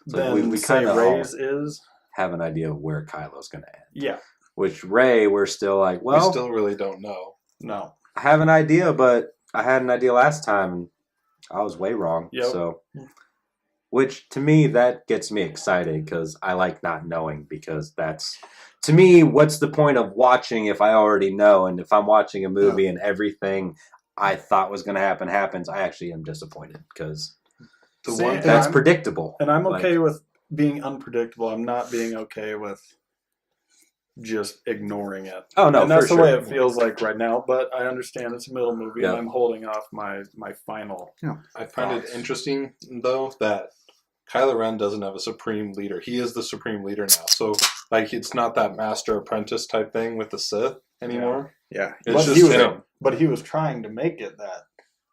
So then we say kind of Rey's is. have an idea of where Kylo's going to end. Yeah. Which Rey, we're still like, well, we still really don't know. No. I have an idea, but I had an idea last time, and I was way wrong. Yep. So, which to me, that gets me excited because I like not knowing, because that's, to me, what's the point of watching if I already know? And if I'm watching a movie and everything I thought was going to happen happens, I actually am disappointed because that's predictable. And I'm okay with being unpredictable. I'm not being okay with just ignoring it. Oh, no, and that's for the way sure. it feels like right now, but I understand it's a middle movie, Yeah. and I'm holding off my final. I find it interesting, though, that Kylo Ren doesn't have a supreme leader. He is the supreme leader now. So, like, it's not that master-apprentice type thing with the Sith anymore. Yeah. It's But just him. But he was trying to make it that,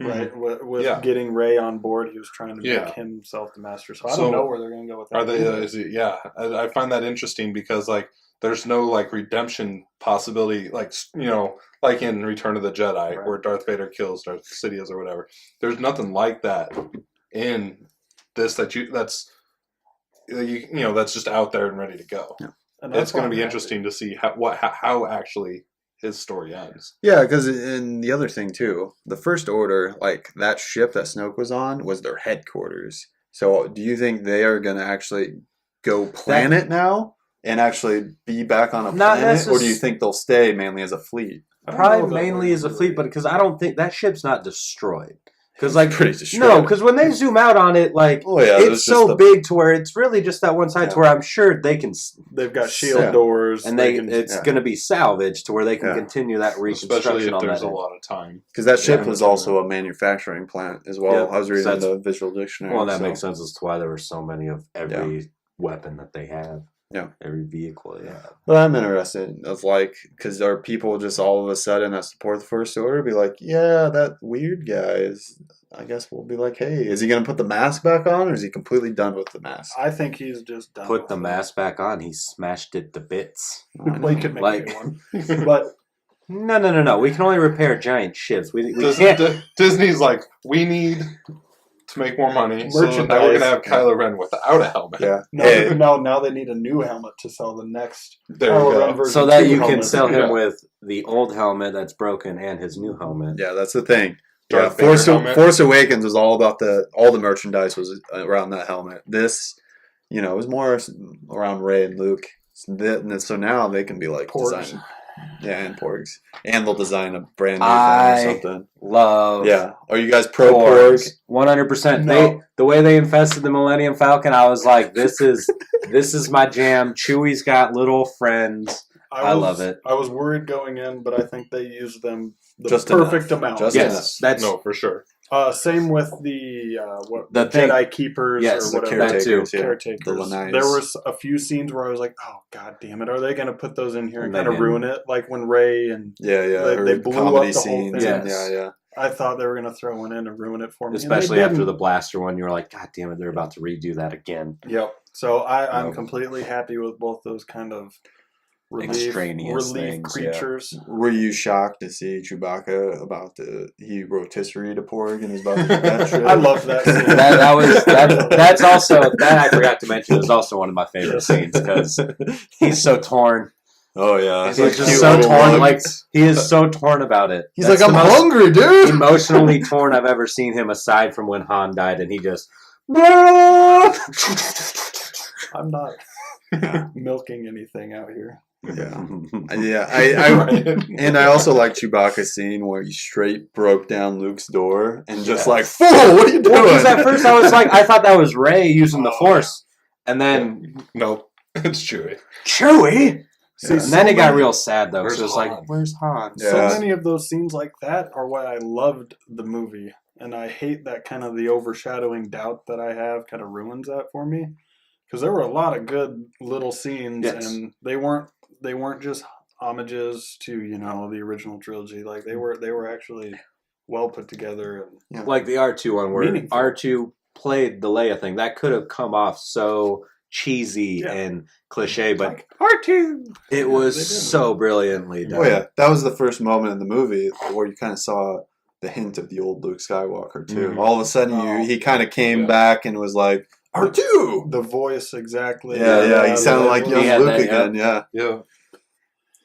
right? With Yeah. getting Rey on board, he was trying to Yeah. make himself the master. So I So, don't know where they're going to go with that. Are they? I find that interesting because, like, there's no, like, redemption possibility, like, like in Return of the Jedi, Right. where Darth Vader kills Darth Sidious or whatever. There's nothing like that in this that's just out there and ready to go. Yeah. And that's It's going why to be I'm interesting to see how actually his story ends. Yeah, because in the other thing too, the First Order, like that ship that Snoke was on, was their headquarters. So, do you think they are going to actually go planet now and actually be back on a Not planet, or do you necess- think they'll stay mainly as a fleet? I don't know Probably if that mainly works as a really. fleet, but because I don't think that ship's not destroyed. Because like Pretty destroyed. no, because when they zoom out on it, like Oh yeah, there's it's so just big to where it's really just that one side Yeah. to where I'm sure they can, They've got shield Yeah. doors, and can, it's yeah. going to be salvaged to where they can Yeah. continue that Especially reconstruction if on there's that a end. lot of time. because that ship Yeah. was also a manufacturing plant as well. Yeah, I was reading so that's- the visual dictionary. Well, that so- makes sense as to why there were so many of every weapon that they have. Yeah. Every vehicle they have. But I'm interested of like, because are people just all of a sudden that support the First Order be like, yeah, that weird guy is. I guess we'll be like, hey, is he gonna put the mask back on, or is he completely done with the mask? I think he's just done. Put with the it. mask back on. He smashed it to bits. Well, you could make Like- a new one, but No. We can only repair giant ships. We Disney, can't. Disney's like, we need to make more money, so now we're Merchandise. going to have Kylo Ren without a helmet. Yeah. no, Hey, now they need a new helmet to sell the next There you Kylo Ren go. version So that 2 you can helmet. sell him Yeah. with the old helmet that's broken and his new helmet. yeah, that's the thing. Darth Yeah, Vader helmet. Force Awakens was all about all the merchandise was around that helmet. This, it was more around Rey and Luke. So now they can be like Porgs. design, yeah, and porgs, and they'll design a brand new I thing or something. Love. Yeah, are you guys pro porg? 100%. No. The way they infested the Millennium Falcon, I was like, this is my jam. Chewie's got little friends. I love it. I was worried going in, but I think they used them the Just perfect enough. amount. Just Yes, that's No, for sure. Same with the The the thing- Jedi Keepers Yes, or the whatever. That too. caretakers, yeah, Caretakers. the Lanais. There was a few scenes where I was like, "Oh God damn it! Are they going to put those in here and And they kind of didn't. ruin it?" Like when Rey and Yeah, They or blew comedy up the whole scenes. thing. And, Yes. yeah. I thought they were going to throw one in and ruin it for me. and they especially after didn't. the blaster one. You were like, God damn it, they're about to redo that again. Yep. So I'm Yep. completely happy with both those kind of Extraneous relief things, yeah. creatures. Were you shocked to see Chewbacca he rotisserie to porg and he's about to do that shit? I love that scene. That's also that I forgot to mention is also one of my favorite scenes because he's so torn. Oh yeah, He's like just cute so little torn. mug. Like he is so torn about it. he's That's like, I'm the most hungry, dude. emotionally torn I've ever seen him, aside from when Han died, and he just. I'm not milking anything out here. Yeah, yeah. I also like Chewbacca's scene where he straight broke down Luke's door and just like, fool, what are you doing? Well, because at first I was like, I thought that was Rey using the Force, and then Nope, it's Chewie. Chewie. See, And so then it got many- real sad though. 'Cause Where's it was like, Han? where's Han? Yeah. So many of those scenes like that are why I loved the movie. And I hate that kind of the overshadowing doubt that I have kind of ruins that for me. Because there were a lot of good little scenes, Yes. and they weren't just homages to the original trilogy. Like they were actually well put together. And Like the R2 one where Meaningful. R2 played the Leia thing. That could have come off so cheesy Yeah. and cliche, but like R2. it was they did. so brilliantly done. Oh yeah, that was the first moment in the movie where you kind of saw the hint of the old Luke Skywalker too. Mhm. All of a sudden, Oh. he kind of came Yeah. back and was like, R2! The voice exactly. Yeah, he sounded like young Yeah, Luke that- again, yeah. Yeah.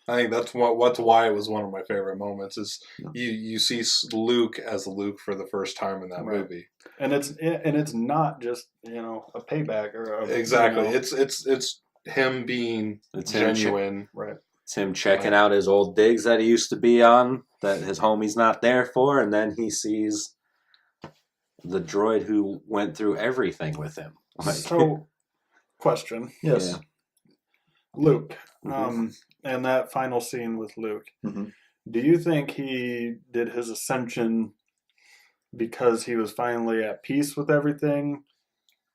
I think that's why it was one of my favorite moments. Is you see Luke as Luke for the first time in that Right. movie. And it's not just a payback or Exactly. It's him being It's him genuine. right. It's him checking out his old digs that he used to be on, that his homie's not there for, and then he sees the droid who went through everything with him. Like, So, question, Yes. Yeah. Luke, Mhm. and that final scene with Luke. Mhm. Do you think he did his ascension because he was finally at peace with everything,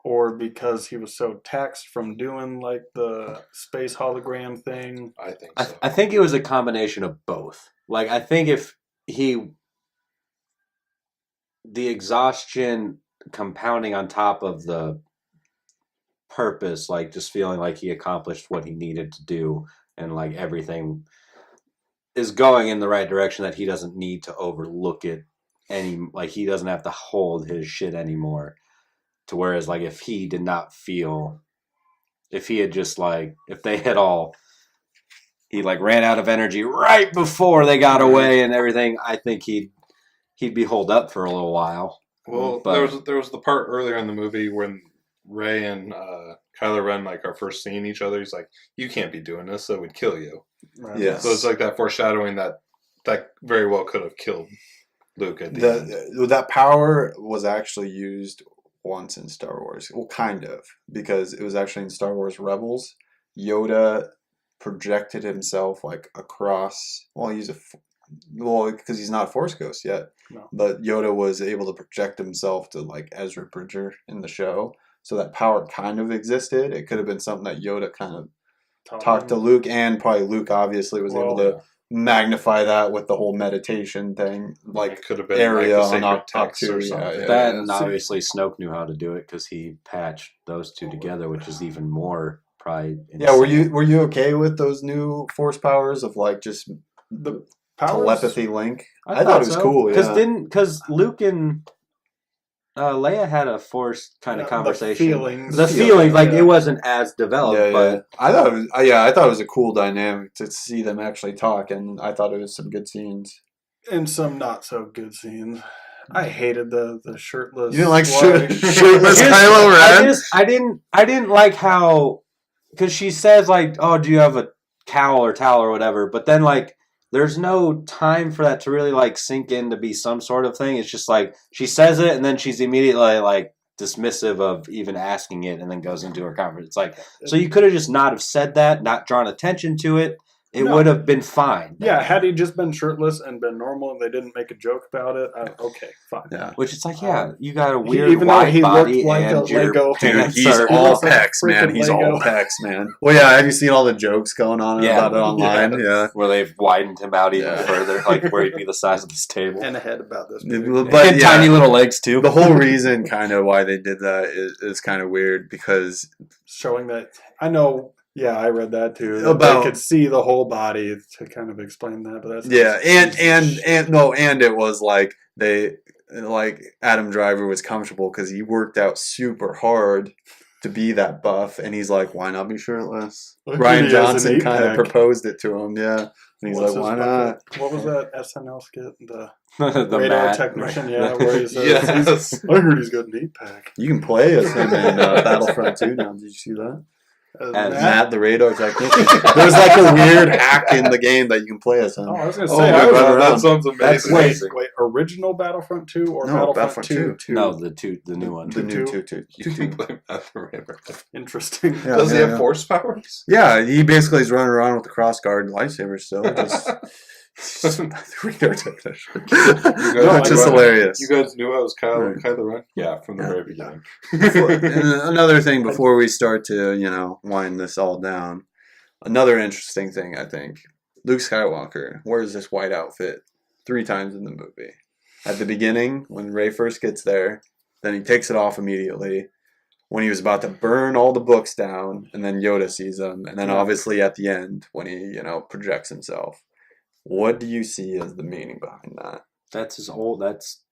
or because he was so taxed from doing like the space hologram thing? I think I, so. I think it was a combination of both. Like, I think if the exhaustion compounding on top of the purpose, like just feeling like he accomplished what he needed to do, and like everything is going in the right direction, that he doesn't need to overlook it like he doesn't have to hold his shit anymore. To whereas like if he did not feel, if he had just like, if they had all, he like ran out of energy right before they got away and everything, I think he'd be holed up for a little while. Well, But- there was the part earlier in the movie when Rey and Kylo Ren like are first seeing each other. He's like, "You can't be doing this; that would kill you." Right. Yeah. So it's like that foreshadowing that very well could have killed Luke at the end. That power was actually used once in Star Wars. Well, kind of, because it was actually in Star Wars Rebels. Yoda projected himself like across. Well, because he's not a Force ghost yet. No. But Yoda was able to project himself to like Ezra Bridger in the show, so that power kind of existed. It could have been something that Yoda kind of talked to Luke, and probably Luke obviously was able to magnify that with the whole meditation thing, like It could have been area like the on sacred text or ahch-to, something. yeah. That, and obviously Snoke knew how to do it because he patched those two together, which is even more probably insane. Yeah, were you okay with those new Force powers of like just The powers, telepathy link? I thought it was cool. Because Luke and Leia had a Force kind of conversation. The feelings, like it wasn't as developed, but I thought it was. I thought it was a cool dynamic to see them actually talk, and I thought it was some good scenes. and some not so good scenes. I hated the shirtless. You didn't like Sly- shirtless Kylo Ren? I didn't like how, because she says like, "Oh, do you have a cowl or towel or whatever?" But then like, there's no time for that to really like sink in to be some sort of thing. It's just like she says it and then she's immediately like dismissive of even asking it, and then goes into her conference. It's like, so you could have just not have said that, not drawn attention to it. It would have been fine. Yeah, had he just been shirtless and been normal and they didn't make a joke about it, okay, fine. Yeah. Which it's like, yeah, you got a weird even though wide he body looked like and a your Lego. Dude, pants he's are- all looks like pecs, man. freaking He's Lego. all pecs, man. Well, yeah, have you seen all the jokes going on about it online? Yeah. where they've widened him out even Yeah. further, like where he'd be the size of this table. And ahead about this. But and yeah, tiny little legs too. the whole reason kind of why they did that is kind of weird, because Showing that, I know, yeah, I read that too. That About- they could see the whole body to kind of explain that, but that's yeah, and it was like like Adam Driver was comfortable because he worked out super hard to be that buff, and he's like, why not be shirtless? Look, Ryan he has an Johnson kind of eight-pack. proposed it to him, yeah, and he's What's like, why his not? fucking- What was that SNL skit? The the radar mat. technician, yeah, where he says, Yes. I heard he's got an 8-pack. You can play as him in Battlefront 2 now. Did you see that? As Matt, the radar technician. There's like a weird hack in the game that you can play as him. Oh, I was going to Oh say, my I was god, around. that sounds amazing. Wait, original Battlefront 2 or No, Battlefront Battlefront 2? No, the new one. The new Two. 2. You can play Matt the Raider. Interesting. Yeah. Does he have force powers? Yeah, he basically is running around with the crossguard lightsaber still. Just radar technician. Which is hilarious. You guys knew I was Right. Kylo Ren? Yeah, from the Yeah. very beginning. And another thing before we start to, wind this all down. Another interesting thing, I think. Luke Skywalker wears this white outfit 3 times in the movie. At the beginning, when Rey first gets there, then he takes it off immediately. When he was about to burn all the books down, and then Yoda sees him, and then obviously at the end, when he, projects himself. What do you see as the meaning behind that? That's his old. That's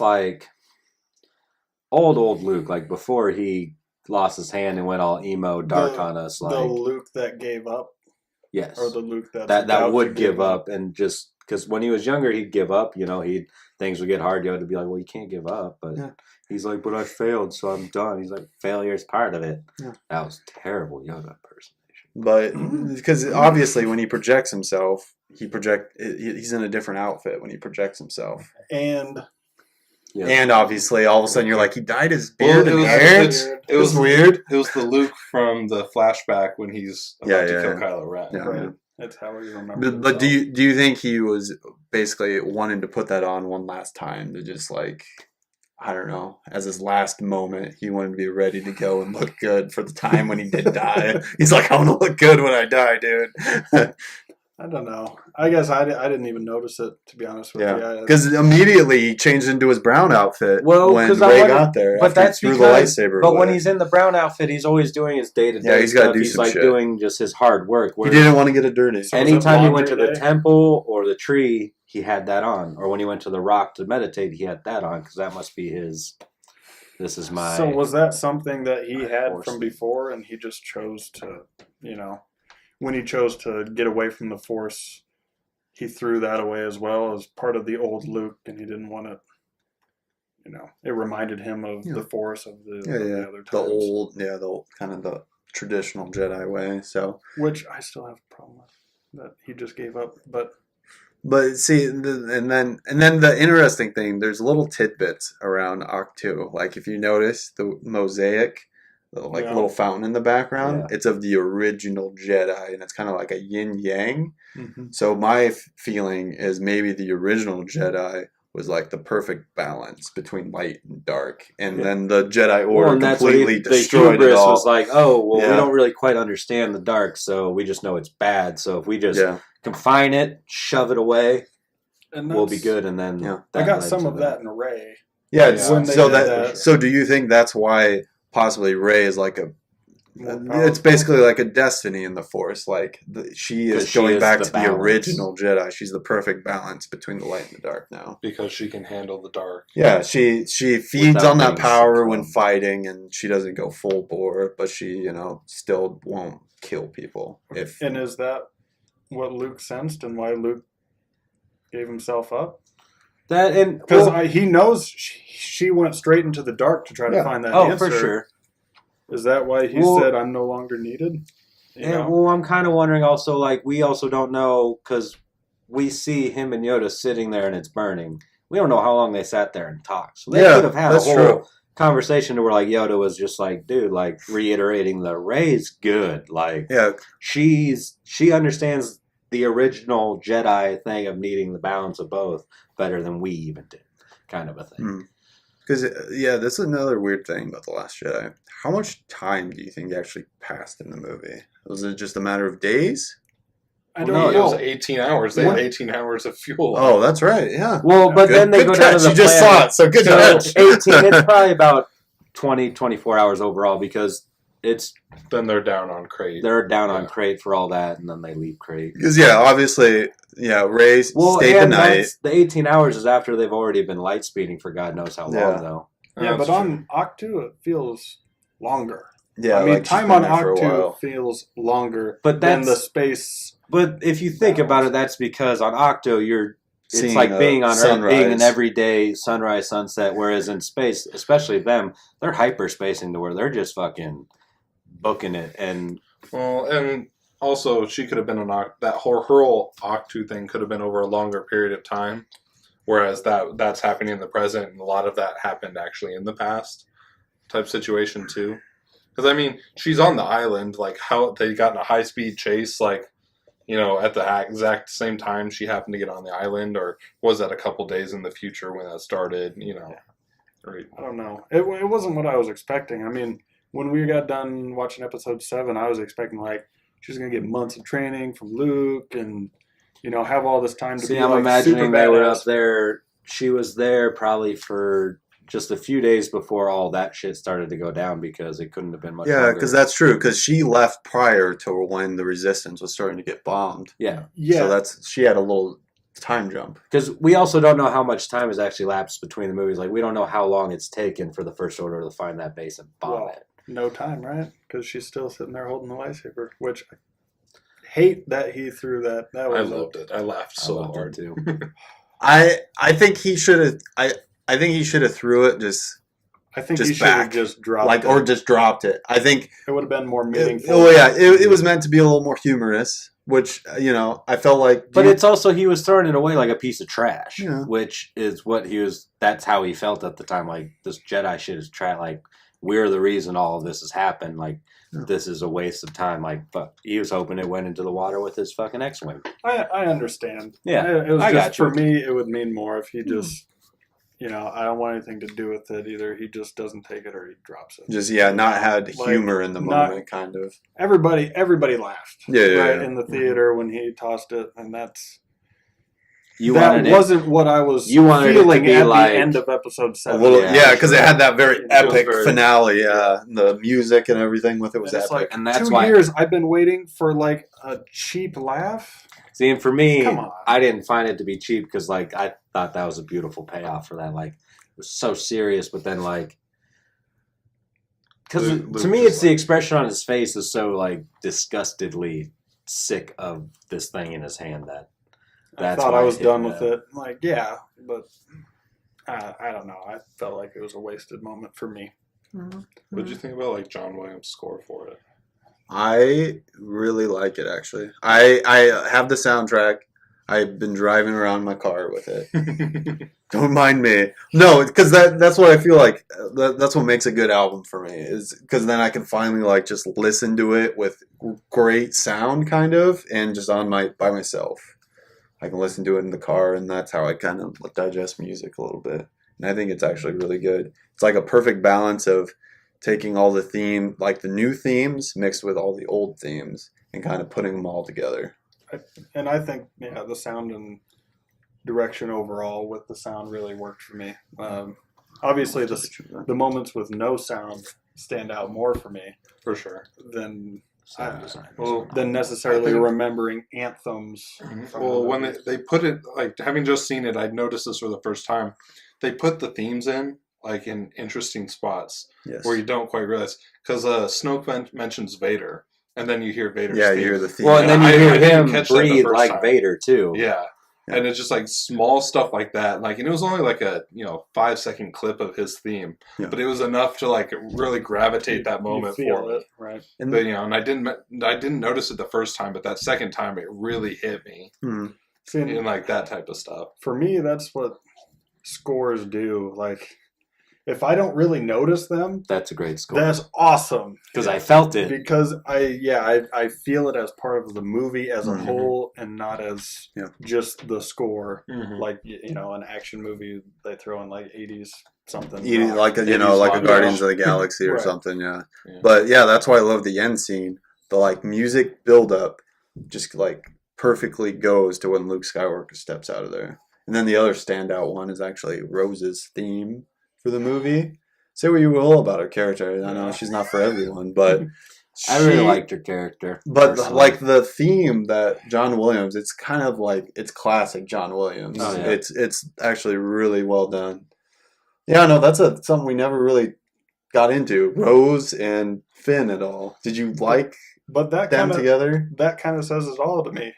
like old Luke, like before he lost his hand and went all emo dark on us. The Like Luke that gave up, yes, or the Luke that's that about would to give up, and just because when he was younger he'd give up. You know, things would get hard. Yoda would be like, well, you can't give up, but he's like, but I failed, so I'm done. He's like, failure is part of it. Yeah. That was terrible Yoda impersonation. But because obviously when he projects himself, he's in a different outfit when he projects himself. And obviously all of a sudden you're like, he dyed his beard and hair. It was weird. It was the Luke from the flashback when he's about to kill Kylo Ren. Yeah. right. That's how he remembers. But do you think he was basically wanting to put that on one last time to just like, I don't know, as his last moment, he wanted to be ready to go and look good for the time when he did die. He's like, I want to look good when I die, dude. I don't know. I guess I didn't even notice it, to be honest with you. Because immediately he changed into his brown outfit when because Rey got there. But that's threw because. the lightsaber But away. when he's in the brown outfit, he's always doing his day to day. Yeah, he's got to do He's some like shit. doing just his hard work. He didn't want to get it dirty. So Anytime he went to laundry the day? temple or the tree, he had that on. Or when he went to the rock to meditate, he had that on because that must be his. This is my. So was that something that he had Force. from before, and he just chose to, when he chose to get away from the Force, he threw that away as well as part of the old Luke, and he didn't want to. It reminded him of the Force of the other times. The kind of the traditional Jedi way. So, which I still have a problem with, that he just gave up. But see, and then the interesting thing, there's little tidbits around ahch-to. Like if you notice the mosaic, little fountain in the background, it's of the original Jedi, and it's kind of like a yin yang. Mm-hmm. So my feeling is maybe the original Jedi was like the perfect balance between light and dark, and then the Jedi Order completely destroyed the it all. was like, we don't really quite understand the dark, so we just know it's bad. So if we just confine it, shove it away, and we'll be good. And then I got some of that in Rey. Yeah. When they did that. So do you think that's why possibly Rey is like it's basically like a destiny in the Force. Like she is going back to the original Jedi. She's the perfect balance between the light and the dark now. Because she can handle the dark. Yeah, she feeds on that power when fighting, and she doesn't go full bore, but she still won't kill people. And is that what Luke sensed, and why Luke gave himself up? Because he knows she went straight into the dark to try to find that answer. Oh, for sure. Is that why he said, I'm no longer needed? Well, I'm kind of wondering also, like, we also don't know, because we see him and Yoda sitting there and it's burning. We don't know how long they sat there and talked. So they could have had a whole conversation to where, like, Yoda was just like, dude, like, reiterating the Rey's good. Like, she understands the original Jedi thing of needing the balance of both better than we even did, kind of a thing. Because, this is another weird thing about The Last Jedi. How much time do you think actually passed in the movie? Was it just a matter of days? I don't know. It was 18 hours. They had 18 hours of fuel. Oh, that's right, yeah. Well, but then they go down to the You just saw it, so good catch. 18, it's probably about 20, 24 hours overall, because then they're down on Crate. They're down on Crate for all that, and then they leave Crate. Because, obviously, Rey stayed the night. The 18 hours is after they've already been light speeding for God knows how long, though. Yeah, but on ahch-to, it feels longer. Yeah, I mean, time on ahch-to feels longer than the space. But if you think about it, that's because on ahch-to, it's like being on Earth, being an everyday sunrise, sunset, whereas in space, especially them, they're hyperspacing to where they're just fucking booking it. And also, she could have been that whole ahch-to thing could have been over a longer period of time, whereas that's happening in the present, and a lot of that happened actually in the past type situation too. Because I mean, she's on the island, like how they got in a high-speed chase, like at the exact same time she happened to get on the island, or was that a couple days in the future when that started? Right? I don't know. It wasn't what I was expecting. I mean, when we got done watching episode 7, I was expecting like she's gonna get months of training from Luke and have all this time to be I'm like imagining super they were badass. up there. She was there probably for just a few days before all that shit started to go down, because it couldn't have been much longer. Yeah, because that's true. Because she left prior to when the Resistance was starting to get bombed. Yeah. So she had a little time jump. Because we also don't know how much time has actually lapsed between the movies. Like, we don't know how long it's taken for the First Order to find that base and bomb it. No time, right? Because she's still sitting there holding the lightsaber, which I hate that he threw that. That I was loved it. I laughed so hard. too. I think he should have. I think he should have threw it just I think just he should have back. just dropped like it. or just dropped it. I think It would have been more meaningful. it was meant to be a little more humorous, which I felt like. But it's also, he was throwing it away like a piece of trash, Yeah. which is what he was. That's how he felt at the time. Like, this Jedi shit is trash. Like, we're the reason all of this has happened. Like, this is a waste of time. Like, but he was hoping it went into the water with his fucking X-wing. I understand. Yeah, It was I just, got you. for me, it would mean more if he just, I don't want anything to do with it. Either he just doesn't take it or he drops it. just not had Like, humor in the moment, kind of. Everybody laughed. Yeah. In the theater when he tossed it, and that's Wanted wasn't what I was You wanted it to feeling be at like the end of episode A 7. little, Yeah, because it had that very It was epic very- finale. The music and everything with it was It's epic. like And that's 2 why- years I've been waiting for like a cheap laugh. See, and for me, Come on. I didn't find it to be cheap because, like, I thought that was a beautiful payoff for that. Like, it was so serious, but then, like, because Luke to me, just it's the expression on his face is so, like, disgustedly sick of this thing in his hand that I that's thought why I was hit done me with that. it. Like, yeah, but I don't know. I felt like it was a wasted moment for me. What did you think about like John Williams' score for it? I really like it, actually. I have the soundtrack. I've been driving around my car with it. Don't mind me. No, because that's what I feel like. That's what makes a good album for me, is because then I can finally like just listen to it with great sound, kind of, and just by myself. I can listen to it in the car, and that's how I kind of digest music a little bit. And I think it's actually really good. It's like a perfect balance of taking all the new themes mixed with all the old themes and kind of putting them all together. And I think, the sound and direction overall with the sound really worked for me. Obviously, the moments with no sound stand out more for me For sure. than Sound design. Well, than necessarily I think- remembering anthems. from Well, the when movies. they put it, like, having just seen it, I'd noticed this for the first time. They put the themes in, like, in interesting spots Yes. where you don't quite realize. Because Snoke mentions Vader, and then you hear Vader's Yeah, theme. you hear the theme. Well, and then you I hear didn't him catch that the breathe first like time. Vader, too. Yeah. Yeah. And it's just like small stuff like that. Like, and it was only like a 5-second clip of his theme, Yeah. but it was enough to like really gravitate that moment you feel for me. it, right? And But and I didn't notice it the first time, but that second time it really hit me See, and in like that type of stuff. for me, that's what scores do. Like, if I don't really notice them, That's a great score. that's awesome. Because I felt it. Because I feel it as part of the movie as a Mhm. whole and not as Yeah. just the score. Mm-hmm. Like, an action movie they throw in like 80s something. like a Maybe like a Spot Guardians Dash. of the Galaxy or Right. something, yeah. Yeah. But yeah, that's why I love the end scene. The like music build up just like perfectly goes to when Luke Skywalker steps out of there. And then the other standout one is actually Rose's theme for the movie. Say what you will about her character. I know she's not for everyone, but I really she- liked her character. But personally. like the theme that John Williams, it's kind of like it's classic John Williams. Oh, yeah. It's actually really well done. Yeah, no, that's something we never really got into. Rose and Finn at all. Did you like But that them kind of together? says it all to me.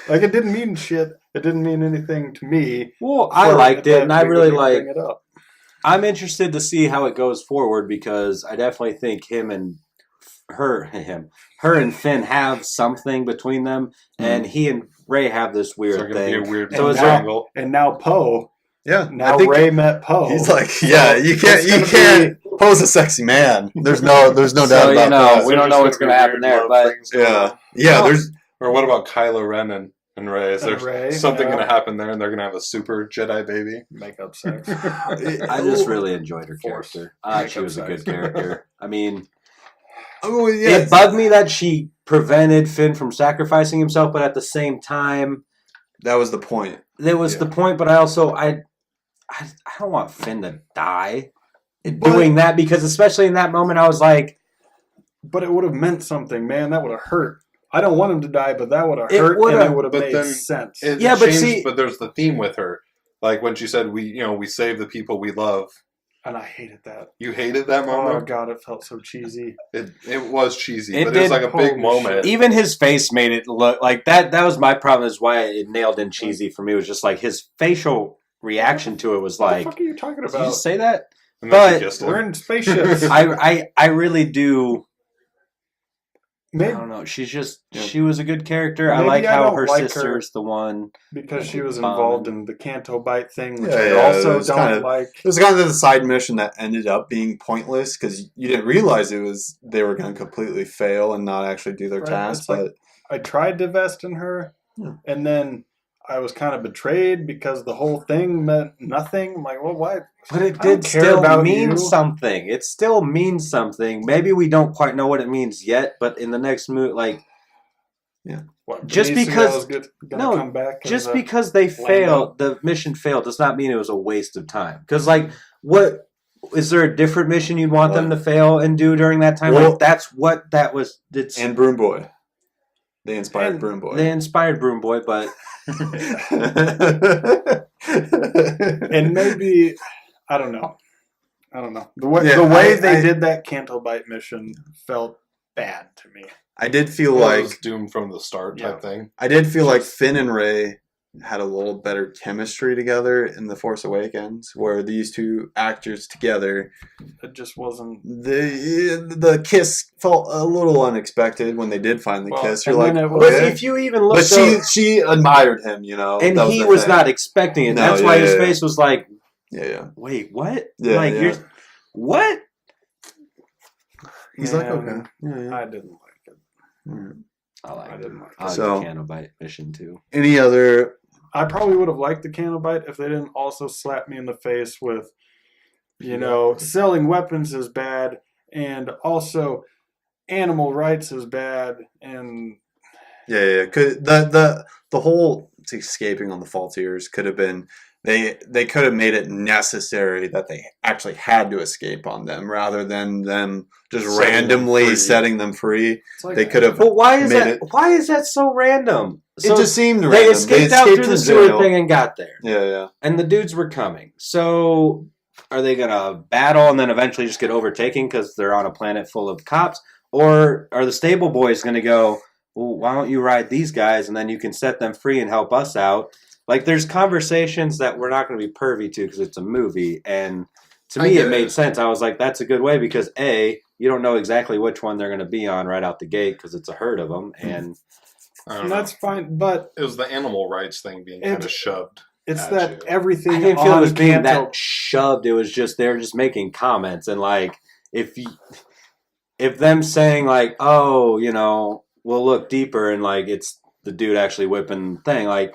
Like, it didn't mean shit. It didn't mean anything to me. Well, I for liked it, that and I we really would like. bring it up. I'm interested to see how it goes forward because I definitely think him and Finn have something between them, and he and Ray have this So it's weird gonna be thing. a weird So is triangle. And now Poe. Yeah, Now I think Ray met Poe. he's like, yeah, you can't it's gonna Poe's a sexy man. There's no doubt So, about that. we don't know what's going to happen there, but Yeah, yeah. Oh. There's Or what about Kylo Ren and Rey? Is there And Rey, something yeah. going to happen there, and they're going to have a super Jedi baby? Makeup sex. I just really enjoyed her Force. character. I thought she Makeup was a sex. good character. I mean, oh yeah. it bugged me that she prevented Finn from sacrificing himself, but at the same time, That was the point. there was Yeah. the point. But I also I don't want Finn to die in But- doing that because especially in that moment, I was like, But it would have meant something, man. That would have hurt. I don't want him to die, but that would have It hurt, would've, and it would have but made then sense. It Yeah, but changed, see- but there's the theme with her. Like when she said, we save the people we love. And I hated that. You hated that Oh moment? God, it felt so cheesy. It was cheesy, It but it was did- like a big holy moment. shit. Even his face made it look like that. That was my problem. Is why it nailed in cheesy for me. It was just like his facial reaction to it was What like, the fuck are you talking did you about? just say that? And then But she kissed We're him. in spaceships. I really do. I Maybe don't know. She's just Yeah. she was a good character. I Maybe like I how don't her like her. sister's the one. because she was Bomb. involved in the Canto Bite thing, which Yeah, I yeah, also it was don't kinda- like. It was kind of the side mission that ended up being pointless because you didn't realize they were going to completely fail and not actually do their Right, task. it's like- But I tried to invest in her, Yeah. and then I was kind of betrayed because the whole thing meant nothing. I'm like, well, why? But it I don't did care still about mean you. something. It still means something. Maybe we don't quite know what it means yet, but in the next movie, like What, Just Benicio because- was gonna no, come back. as just a- because they Lando. failed, the mission failed, does not mean it was a waste of time. Because, like, what is there a different mission you'd want them to fail and do during that time? Well- Like, that's what that was. It's and Broom Boy, they inspired And Broom Boy. they inspired Broom Boy, but and maybe I don't know. The way Yeah, they I- did that Canto Bite mission felt bad to me. I did feel It like was doomed from the start type thing. Finn and Rey had a little better chemistry together in The Force Awakens, where these two actors together, It just wasn't. the kiss felt a little unexpected when they did finally Well, kiss. You're and like, then it but was- okay. if you even look, But she admired him, you know, and that he the was thing. not expecting it. No, That's yeah, why his yeah, face was like, Yeah. "Wait, what? Yeah, like yeah. you're what?" He's like, Man, okay. Yeah. I didn't like it. Alright. I like I it. didn't like I it. like So- the Canobite mission too. Any other? I probably would have liked the Canto Bite if they didn't also slap me in the face with, selling weapons is bad, and also animal rights is bad, and Yeah. The whole escaping on the Faultiers could have been. They could have made it necessary that they actually had to escape on them rather than them just Setting them randomly free. setting them free. it's like They could have. But why is made that? it- Why is that so random? So It just seemed random. they escaped out through from the sewer jail. thing and got there, Yeah. and the dudes were coming. So are they gonna battle and then eventually just get overtaken because they're on a planet full of cops, or are the stable boys gonna go? Well, why don't you ride these guys and then you can set them free and help us out? Like, there's conversations that we're not going to be pervy to because it's a movie, and to I me get it made it. sense. I was like, that's a good way because A, you don't know exactly which one they're going to be on right out the gate because it's a herd of them, and I don't and know. that's fine. But It was the animal rights thing being kind of shoved. it's At that you. everything I didn't feel it on was being Canto. that shoved. It was just they're just making comments, and like if them saying like, oh, we'll look deeper, and like it's the dude actually whipping the thing, like.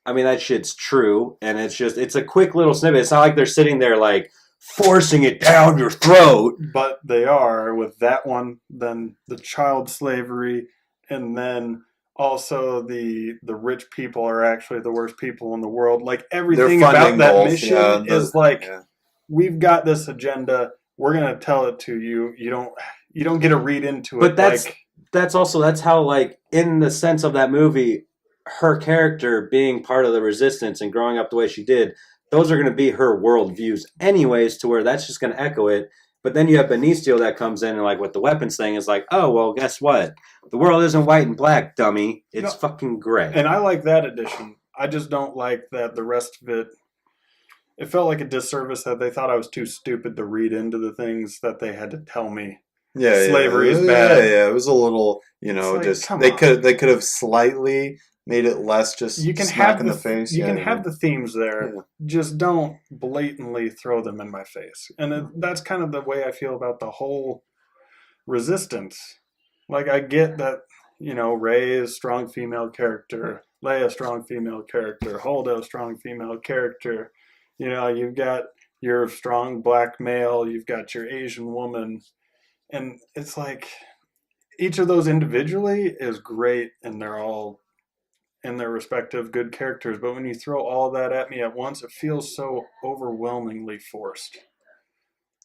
I mean, that shit's true, and it's a quick little snippet. It's not like they're sitting there, like, forcing it down your throat. But they are with that one, then the child slavery, and then also the rich people are actually the worst people in the world. Like everything They're about funding that both, mission yeah, is like, yeah. we've got this agenda. We're gonna tell it to you. You don't get to read into it. But that's like, how, like, in the sense of that movie, her character being part of the resistance and growing up the way she did, those are going to be her worldviews anyways, to where that's just going to echo it. But then you have Benicio that comes in and, like, with the weapons thing is like, oh, well, guess what? The world isn't white and black, dummy. It's fucking gray. and I like that addition. I just don't like that the rest of it. It felt like a disservice that they thought I was too stupid to read into the things that they had to tell me. Yeah, Slavery is yeah, bad. Yeah, it was a little, It's like, just come they on. could have slightly made it less just You can smack have in the face. You yeah, can yeah. have the themes there. Yeah. Just don't blatantly throw them in my face. And that's kind of the way I feel about the whole resistance. Like I get that, Rey is a strong female character, Leia strong female character, Holdo strong female character. You've got your strong black male, you've got your Asian woman, and it's like each of those individually is great, and they're all in their respective good characters. But when you throw all that at me at once, it feels so overwhelmingly forced.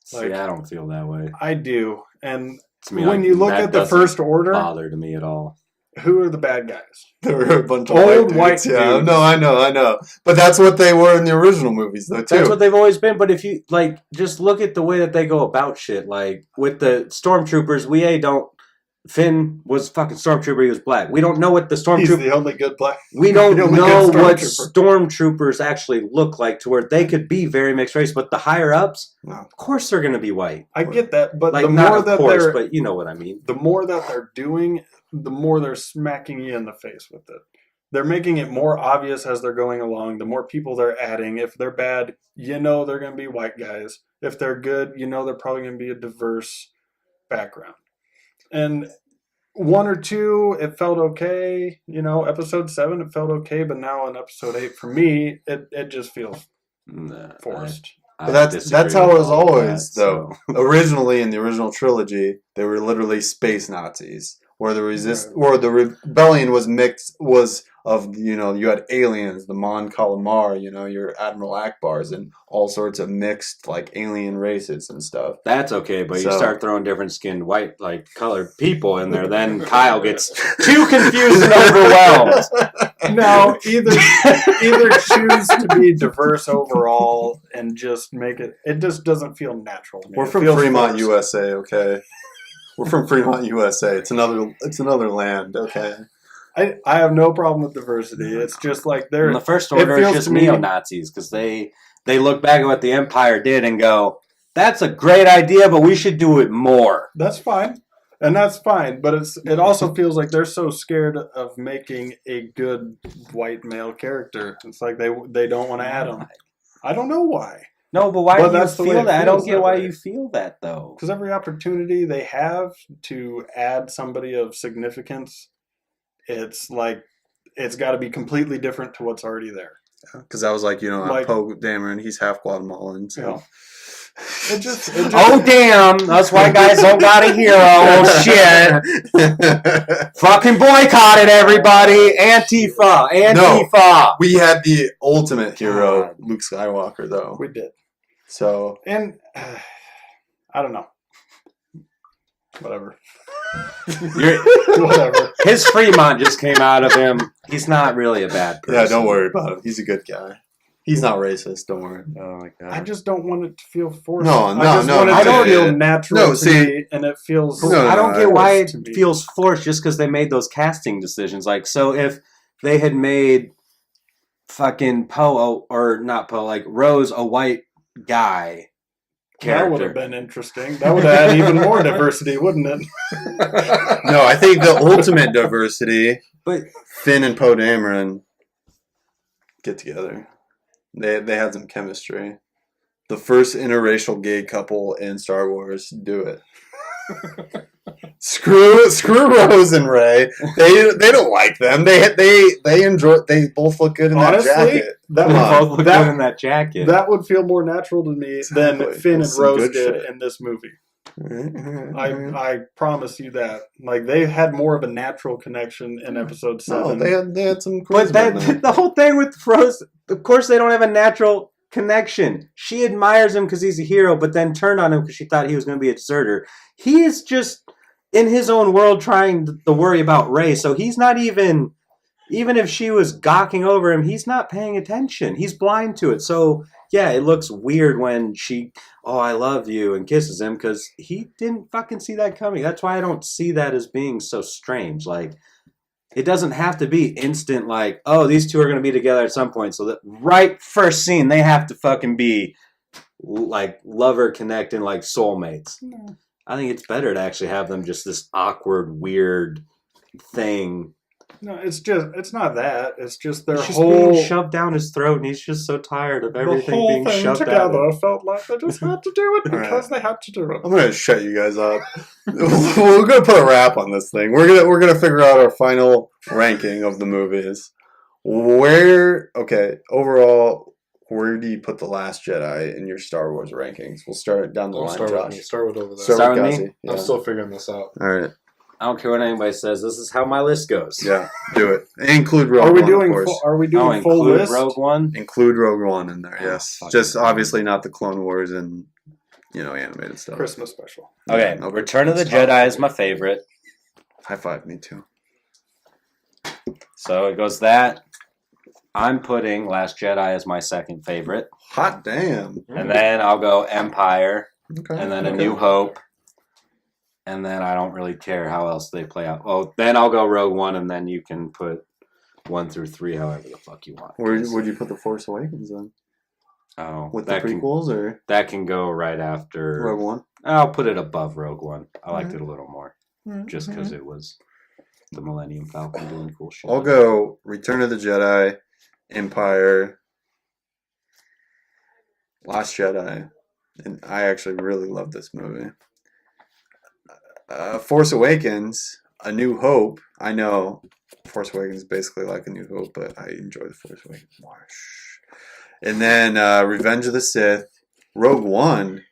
See, I don't feel that way. I do, and To me, when like, you look that at the doesn't First Order, bother to me at all. Who are the bad guys? There were a bunch of Old white dudes. white Yeah, dudes. no, I know. But that's what they were in the original movies, though, too. That's what they've always been. But if you just look at the way that they go about shit. Like with the stormtroopers, Finn was fucking stormtrooper. He was black. We don't know what the He's stormtrooper. the only good black. We don't the only know good what stormtrooper. stormtroopers actually look like to where they could be very mixed race. But the higher ups, No. of course, they're going to be white. I get that, but Like the not more of that course, they're but you know what I mean. the more that they're doing, the more they're smacking you in the face with it. They're making it more obvious as they're going along. The more people they're adding. If they're bad, you know they're going to be white guys. If they're good, you know they're probably going to be a diverse background. And 1 or 2, it felt okay. Episode 7, it felt okay. But now in episode 8, for me, it just feels Nah, forced. But that's how it was always, though. Originally, in the original trilogy, they were literally space Nazis, where the rebellion was of you had aliens, the Mon Calamar, your Admiral Akbars, and all sorts of mixed like alien races and stuff. That's okay, but you So- start throwing different skinned white, like colored people in there, then Kyle gets too confused and overwhelmed. No, either choose to be diverse overall and just make it. It just doesn't feel natural to me. We're It from feels Fremont, forced. USA. Okay, we're from Fremont, USA. It's another land. Okay. I have no problem with diversity. It's just like In they're the First Order is feels just to me- neo Nazis because they look back at what the Empire did and go, "That's a great idea, but we should do it more." that's fine, and that's fine. But it also feels like they're so scared of making a good white male character. It's like they don't want to add them. I don't know why. No, but why But do you that's the way feel it that? I don't feels get that why way. you feel that though. Because every opportunity they have to add somebody of significance, it's like it's got to be completely different to what's already there. Because I was like, Like- Poe Dameron, he's half Guatemalan, so. Yeah. It just Oh damn! Us white guys don't got a hero. Oh shit! Fucking boycotted everybody! Antifa! Antifa! We had the ultimate hero, God. Luke Skywalker, though. we did, So and I don't know. Whatever. Whatever. His Fremont just came out of him. He's not really a bad person. yeah, don't worry about him. He's a good guy. He's not racist. Don't worry. Oh my god. I just don't want it to feel forced. No, I just no, want it no, to no, feel yeah. natural No, to see- me, and it feels. No, I don't get why it to me. feels forced just because they made those casting decisions. Like, so if they had made fucking Poe, or not Poe, like Rose, a white guy That would have character. been interesting. That would have had even more diversity, wouldn't it? No, I think the ultimate diversity, But Finn and Poe Dameron get together. They had some chemistry. The first interracial gay couple in Star Wars. Do it. Screw Rose and Ray. They don't like them. They enjoy. They both look good in Honestly, that jacket. that Come would, on. both look good in that jacket. that would feel more natural to me Exactly. than Finn and That's some Rose good did shit. in this movie. I promise you that. Like they had more of a natural connection in episode 7. No, they had some. But charisma in them. the whole thing with Rose, of course, they don't have a natural connection. She admires him because he's a hero, but then turned on him because she thought he was going to be a deserter. He is just in his own world trying to worry about Rey, so he's not even if she was gawking over him, he's not paying attention. He's blind to it. So, yeah, it looks weird when she, "Oh, I love you," and kisses him because he didn't fucking see that coming. That's why I don't see that as being so strange. Like, it doesn't have to be instant, like, "Oh, these two are going to be together at some point." So that right first scene, they have to fucking be like lover connecting, like soulmates. I think it's better to actually have them just this awkward, weird thing. No, it's not that. It's just their It's just whole being shoved down his throat, and he's just so tired of the everything whole being thing shoved together out. felt like they just had to do it All because they had to do it. I'm gonna shut you guys up. We're gonna put a wrap on this thing. We're gonna figure out our final ranking of the movies. Overall, where do you put The Last Jedi in your Star Wars rankings? We'll start down the Don't line, start with me. Josh. Start with over there. Start with me? Gussie. Yeah. I'm still figuring this out. All right. I don't care what anybody says. This is how my list goes. Yeah, do it. Include Rogue Are we One, doing of course. are we doing Oh, full include list? Rogue One. Include Rogue One in there. Yes, fucking just God. obviously not the Clone Wars and animated stuff. Christmas special. Okay, No, Return of the it's not. Jedi is my favorite. High five, me too. So it goes that. I'm putting Last Jedi as my second favorite. Hot damn. And then I'll go Empire. Okay. And then A New Hope. And then I don't really care how else they play out. Oh, then I'll go Rogue One, and then you can put 1 through 3 however the fuck you want. Where would you put The Force Awakens then? Oh, With the prequels or that can go right after Rogue One? I'll put it above Rogue One. I liked it a little more, just because it was the Millennium Falcon doing cool shit. I'll go Return of the Jedi, Empire, Last Jedi, and I actually really love this movie. Force Awakens, A New Hope. I know Force Awakens is basically like A New Hope, but I enjoy the Force Awakens more. And then Revenge of the Sith, Rogue One.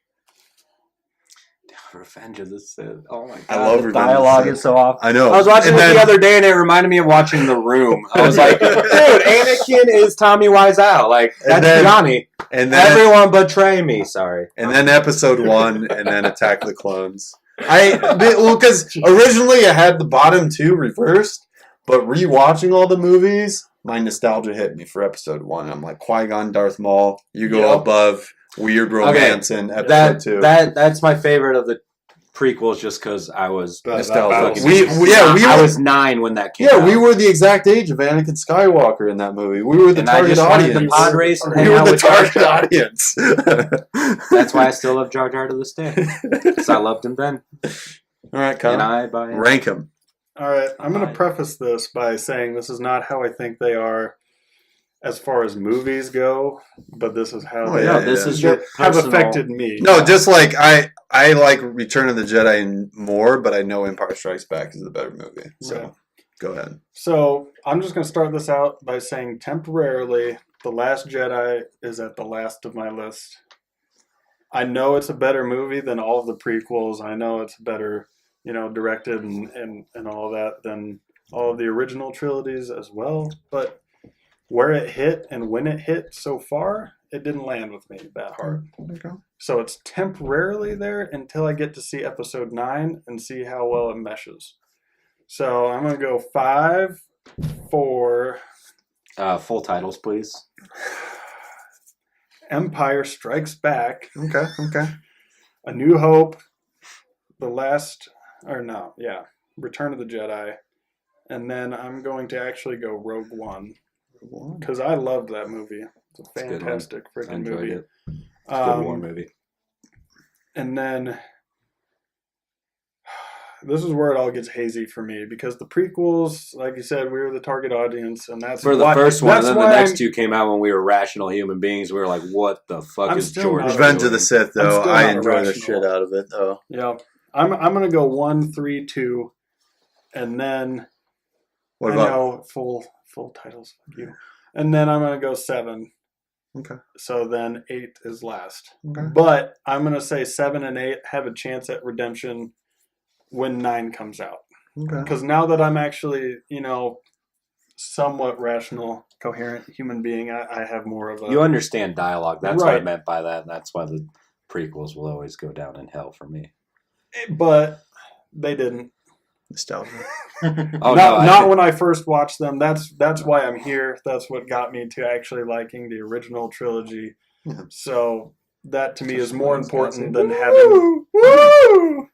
Revenge of the Sith. Oh my god! I love the Revenge of the dialogue Sith. is so off. I know. I was watching And it then- the other day, and it reminded me of watching The Room. I was like, dude, Anakin is Tommy Wiseau. Like And that's then- Johnny. And then Everyone betray me. Sorry. And then Episode 1, and then Attack of the Clones. Because originally I had the bottom two reversed, but rewatching all the movies, my nostalgia hit me for Episode 1. I'm like, Qui-Gon, Darth Maul, you go Yep. above Weird Romance in Episode 2. That's my favorite of the prequels, just because I was nostalgic. nostalgic. I was 9 when that came out. Yeah, we were the exact age of Anakin Skywalker in that movie. We were the And I target just wanted audience. to pod race and We hang were out the with Jar target Jar. audience. That's why I still love Jar Jar to this day. Because I loved him then. All right, Kyle. And I buy it. Rank him. All right, I'm going to Fine. preface this by saying this is not how I think they are as far as movies go, but this is how Oh, they yeah, No, this is your have personal... affected me. No, just like I like Return of the Jedi more, but I know Empire Strikes Back is the better movie. So Right. go ahead. So I'm just going to start this out by saying temporarily, The Last Jedi is at the last of my list. I know it's a better movie than all of the prequels. I know it's better, directed and all of that than all of the original trilogies as well. But where it hit and when it hit so far, it didn't land with me that hard. Okay. So it's temporarily there until I get to see Episode 9 and see how well it meshes. So I'm going to go 5 for full titles, please. Empire Strikes Back, Okay. A New Hope, Return of the Jedi, and then I'm going to actually go Rogue One because I loved that movie. It's a a good one. fantastic I freaking enjoyed movie. it. It's a good war movie. And then this is where it all gets hazy for me because the prequels, like you said, we were the target audience, and that's For the why, first one, and that's then the why next I'm- two came out when we were rational human beings. We were like, what the fuck I'm is still George not- Revenge of doing? the Sith, I'm though, still I not enjoy the irrational. shit out of it, though. Yeah, I'm gonna go 1, 3, 2, and then What I about? know full titles. Fuck you. And then I'm gonna go 7. Okay. So then 8 is last. Okay. But I'm gonna say 7 and 8 have a chance at redemption when 9 comes out. Okay. Because now that I'm actually, somewhat rational, coherent human being, I have more of a. You understand dialogue. That's what I Right. meant by that. And that's why the prequels will always go down in hell for me. But they didn't. Nostalgia. Oh, not when I first watched them. That's why I'm here. That's what got me to actually liking the original trilogy. Yeah. So that to me is Just more one's gotta important say, than having. Woo!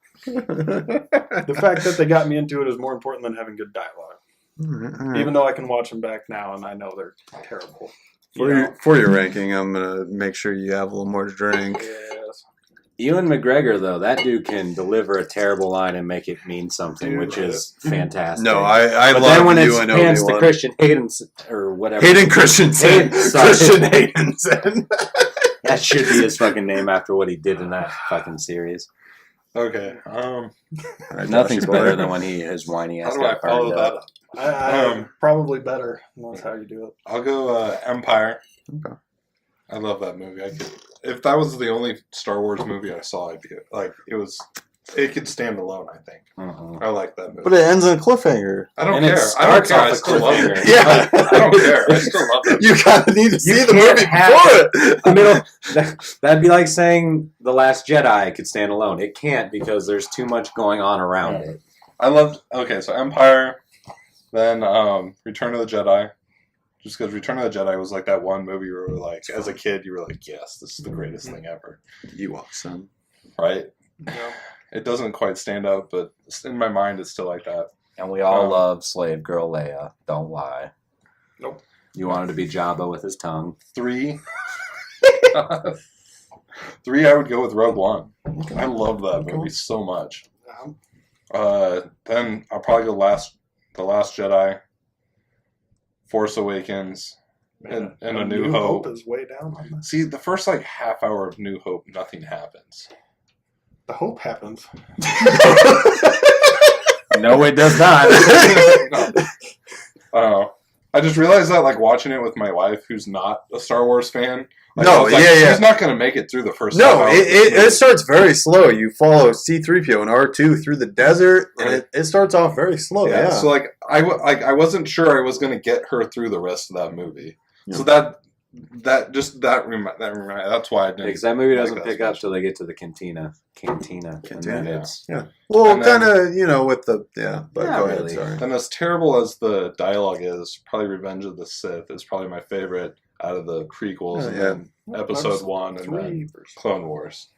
The fact that they got me into it is more important than having good dialogue. All right. Even though I can watch them back now and I know they're terrible. For your ranking, I'm gonna make sure you have a little more to drink. Yes. Ewan McGregor, though, that dude can deliver a terrible line and make it mean something, Dude. which is fantastic. No, I But love then when you it's and pans to Obi-Wan. Christian Hayden or whatever, Hayden Christensen. Hayden, sorry. Christian Haydenson. that should be his fucking name after what he did in that fucking series. Okay. All right, Nothing's Josh, better boy. than when his whiny How ass do I got follow burned that up. up? Probably better. That's how you do it. I'll go Empire. Okay. I love that movie. If that was the only Star Wars movie I saw, I'd be like, it could stand alone. I think Uh-uh. I like that movie. But it ends on a cliffhanger. I don't and it care. I don't starts care. off I a still love it. cliffhanger. Yeah. I don't care. I still love it. You gotta need to see the can't movie have before it. The middle, that'd be like saying The Last Jedi could stand alone. It can't because there's too much going on around it. I loved. Okay, so Empire. Then Return of the Jedi. Just because Return of the Jedi was like that one movie where like, as a kid, you were like, yes, this is the greatest thing ever. Ewok son. Right? Yeah. It doesn't quite stand out, but in my mind, it's still like that. And we all love Slave Girl Leia. Don't lie. Nope. You wanted to be Jabba with his tongue. 3. 3, I would go with Rogue One. I love that movie so much. Then I'll probably go The Last Jedi, Force Awakens, and A New Hope. Is way down on this. See, the first like half hour of New Hope, nothing happens. The hope happens. No, it does not. I just realized that like watching it with my wife, who's not a Star Wars fan. Like, No, I was like, yeah. She's not going to make it through the first. No, half hour of this it movie. starts very slow. You follow C-3PO and R2 through the desert, and it starts off very slow. Yeah. So like I wasn't sure I was going to get her through the rest of that movie. Yeah. So that's why I didn't. Because that movie doesn't like pick that up till they get to the cantina. And then it's Well, And then- kind of, with the but Not go ahead. really. Sorry. And as terrible as the dialogue is, probably Revenge of the Sith is probably my favorite out of the prequels. Oh, and yeah. then Episode 1 and then 3. Clone Wars.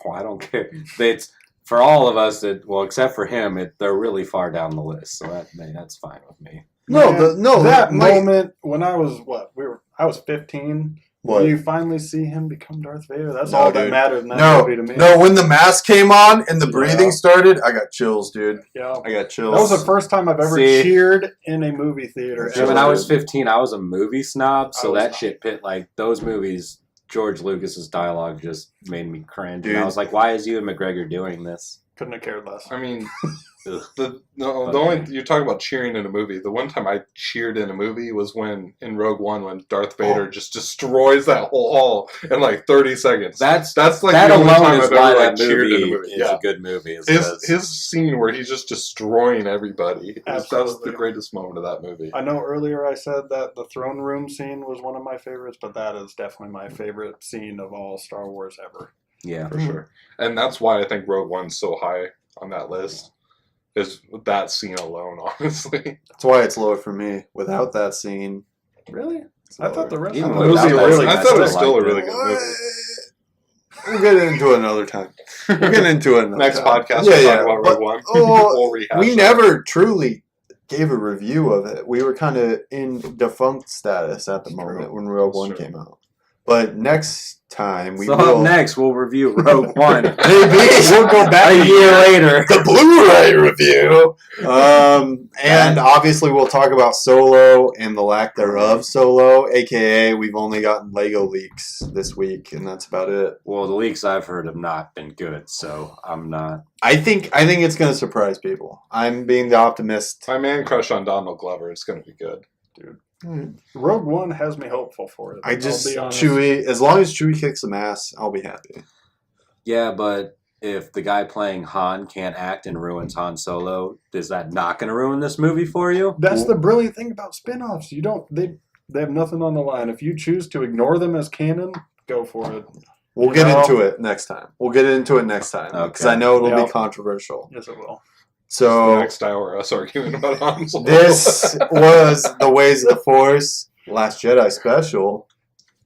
Oh, I don't care. It's for all of us. Except for him, they're really far down the list, so that's fine with me. That moment when I was I was 15. What? When you finally see him become Darth Vader, that's No, all that dude. mattered in that movie to me. No, when the mask came on and the breathing started, I got chills, dude. Yeah. I got chills. That was the first time I've ever cheered in a movie theater. See, When I was 15, I was a movie snob, so I was that not. shit pit like those movies. George Lucas's dialogue just made me cringe, Dude. and I was like, "Why is Ewan McGregor doing this?" Couldn't have cared less. I mean, Ugh. the only you talk about cheering in a movie. The one time I cheered in a movie was when in Rogue One when Darth Vader just destroys that whole hall in like 30 seconds. That's like that the only alone time is I've why ever that like cheered in a movie movie. is Yeah. a good movie. is because- His scene where he's just destroying everybody. That's the Absolutely. greatest moment of that movie. I know earlier I said that the throne room scene was one of my favorites, but that is definitely my favorite scene of all Star Wars ever. yeah, For sure. And that's why I think Rogue One's so high on that list. Is that scene alone, honestly. That's why it's lower for me. Without that scene, Really? it's I thought the lower. rest Even of It the was without a that really, scene, I I thought it was still still a liked really it. good movie. We'll get into it another time. We'll get into it another Next time. podcast, Yeah, we'll yeah. talk about But- Rogue One. oh, We'll rehash we that. never truly gave a review of it. We were kind of in defunct status at the It's moment true. when Rogue It's One true. came out. But next time we so will. up next we'll review Rogue One. Maybe we'll go back a year later. the Blu-ray review. And obviously we'll talk about Solo and the lack thereof Solo, aka we've only gotten Lego leaks this week, and that's about it. Well, the leaks I've heard have not been good, so I'm not. I think it's going to surprise people. I'm being the optimist. My man crush on Donald Glover is going to be good. Rogue One has me hopeful for it. I just I'll be honest. Chewie. As long as Chewie kicks some ass, I'll be happy. Yeah, but if the guy playing Han can't act and ruins Han Solo, is that not going to ruin this movie for you? That's the brilliant thing about spin-offs. You don't they have nothing on the line. If you choose to ignore them as canon, go for it. We'll get into it next time. Because Okay. I know it'll Yep. be controversial. Yes, it will. The So next hour, us arguing about Han Solo. this was the Ways of the Force Last Jedi special,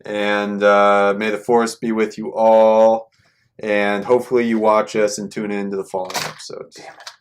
and may the Force be with you all. And hopefully you watch us and tune in to the following episodes. Damn it.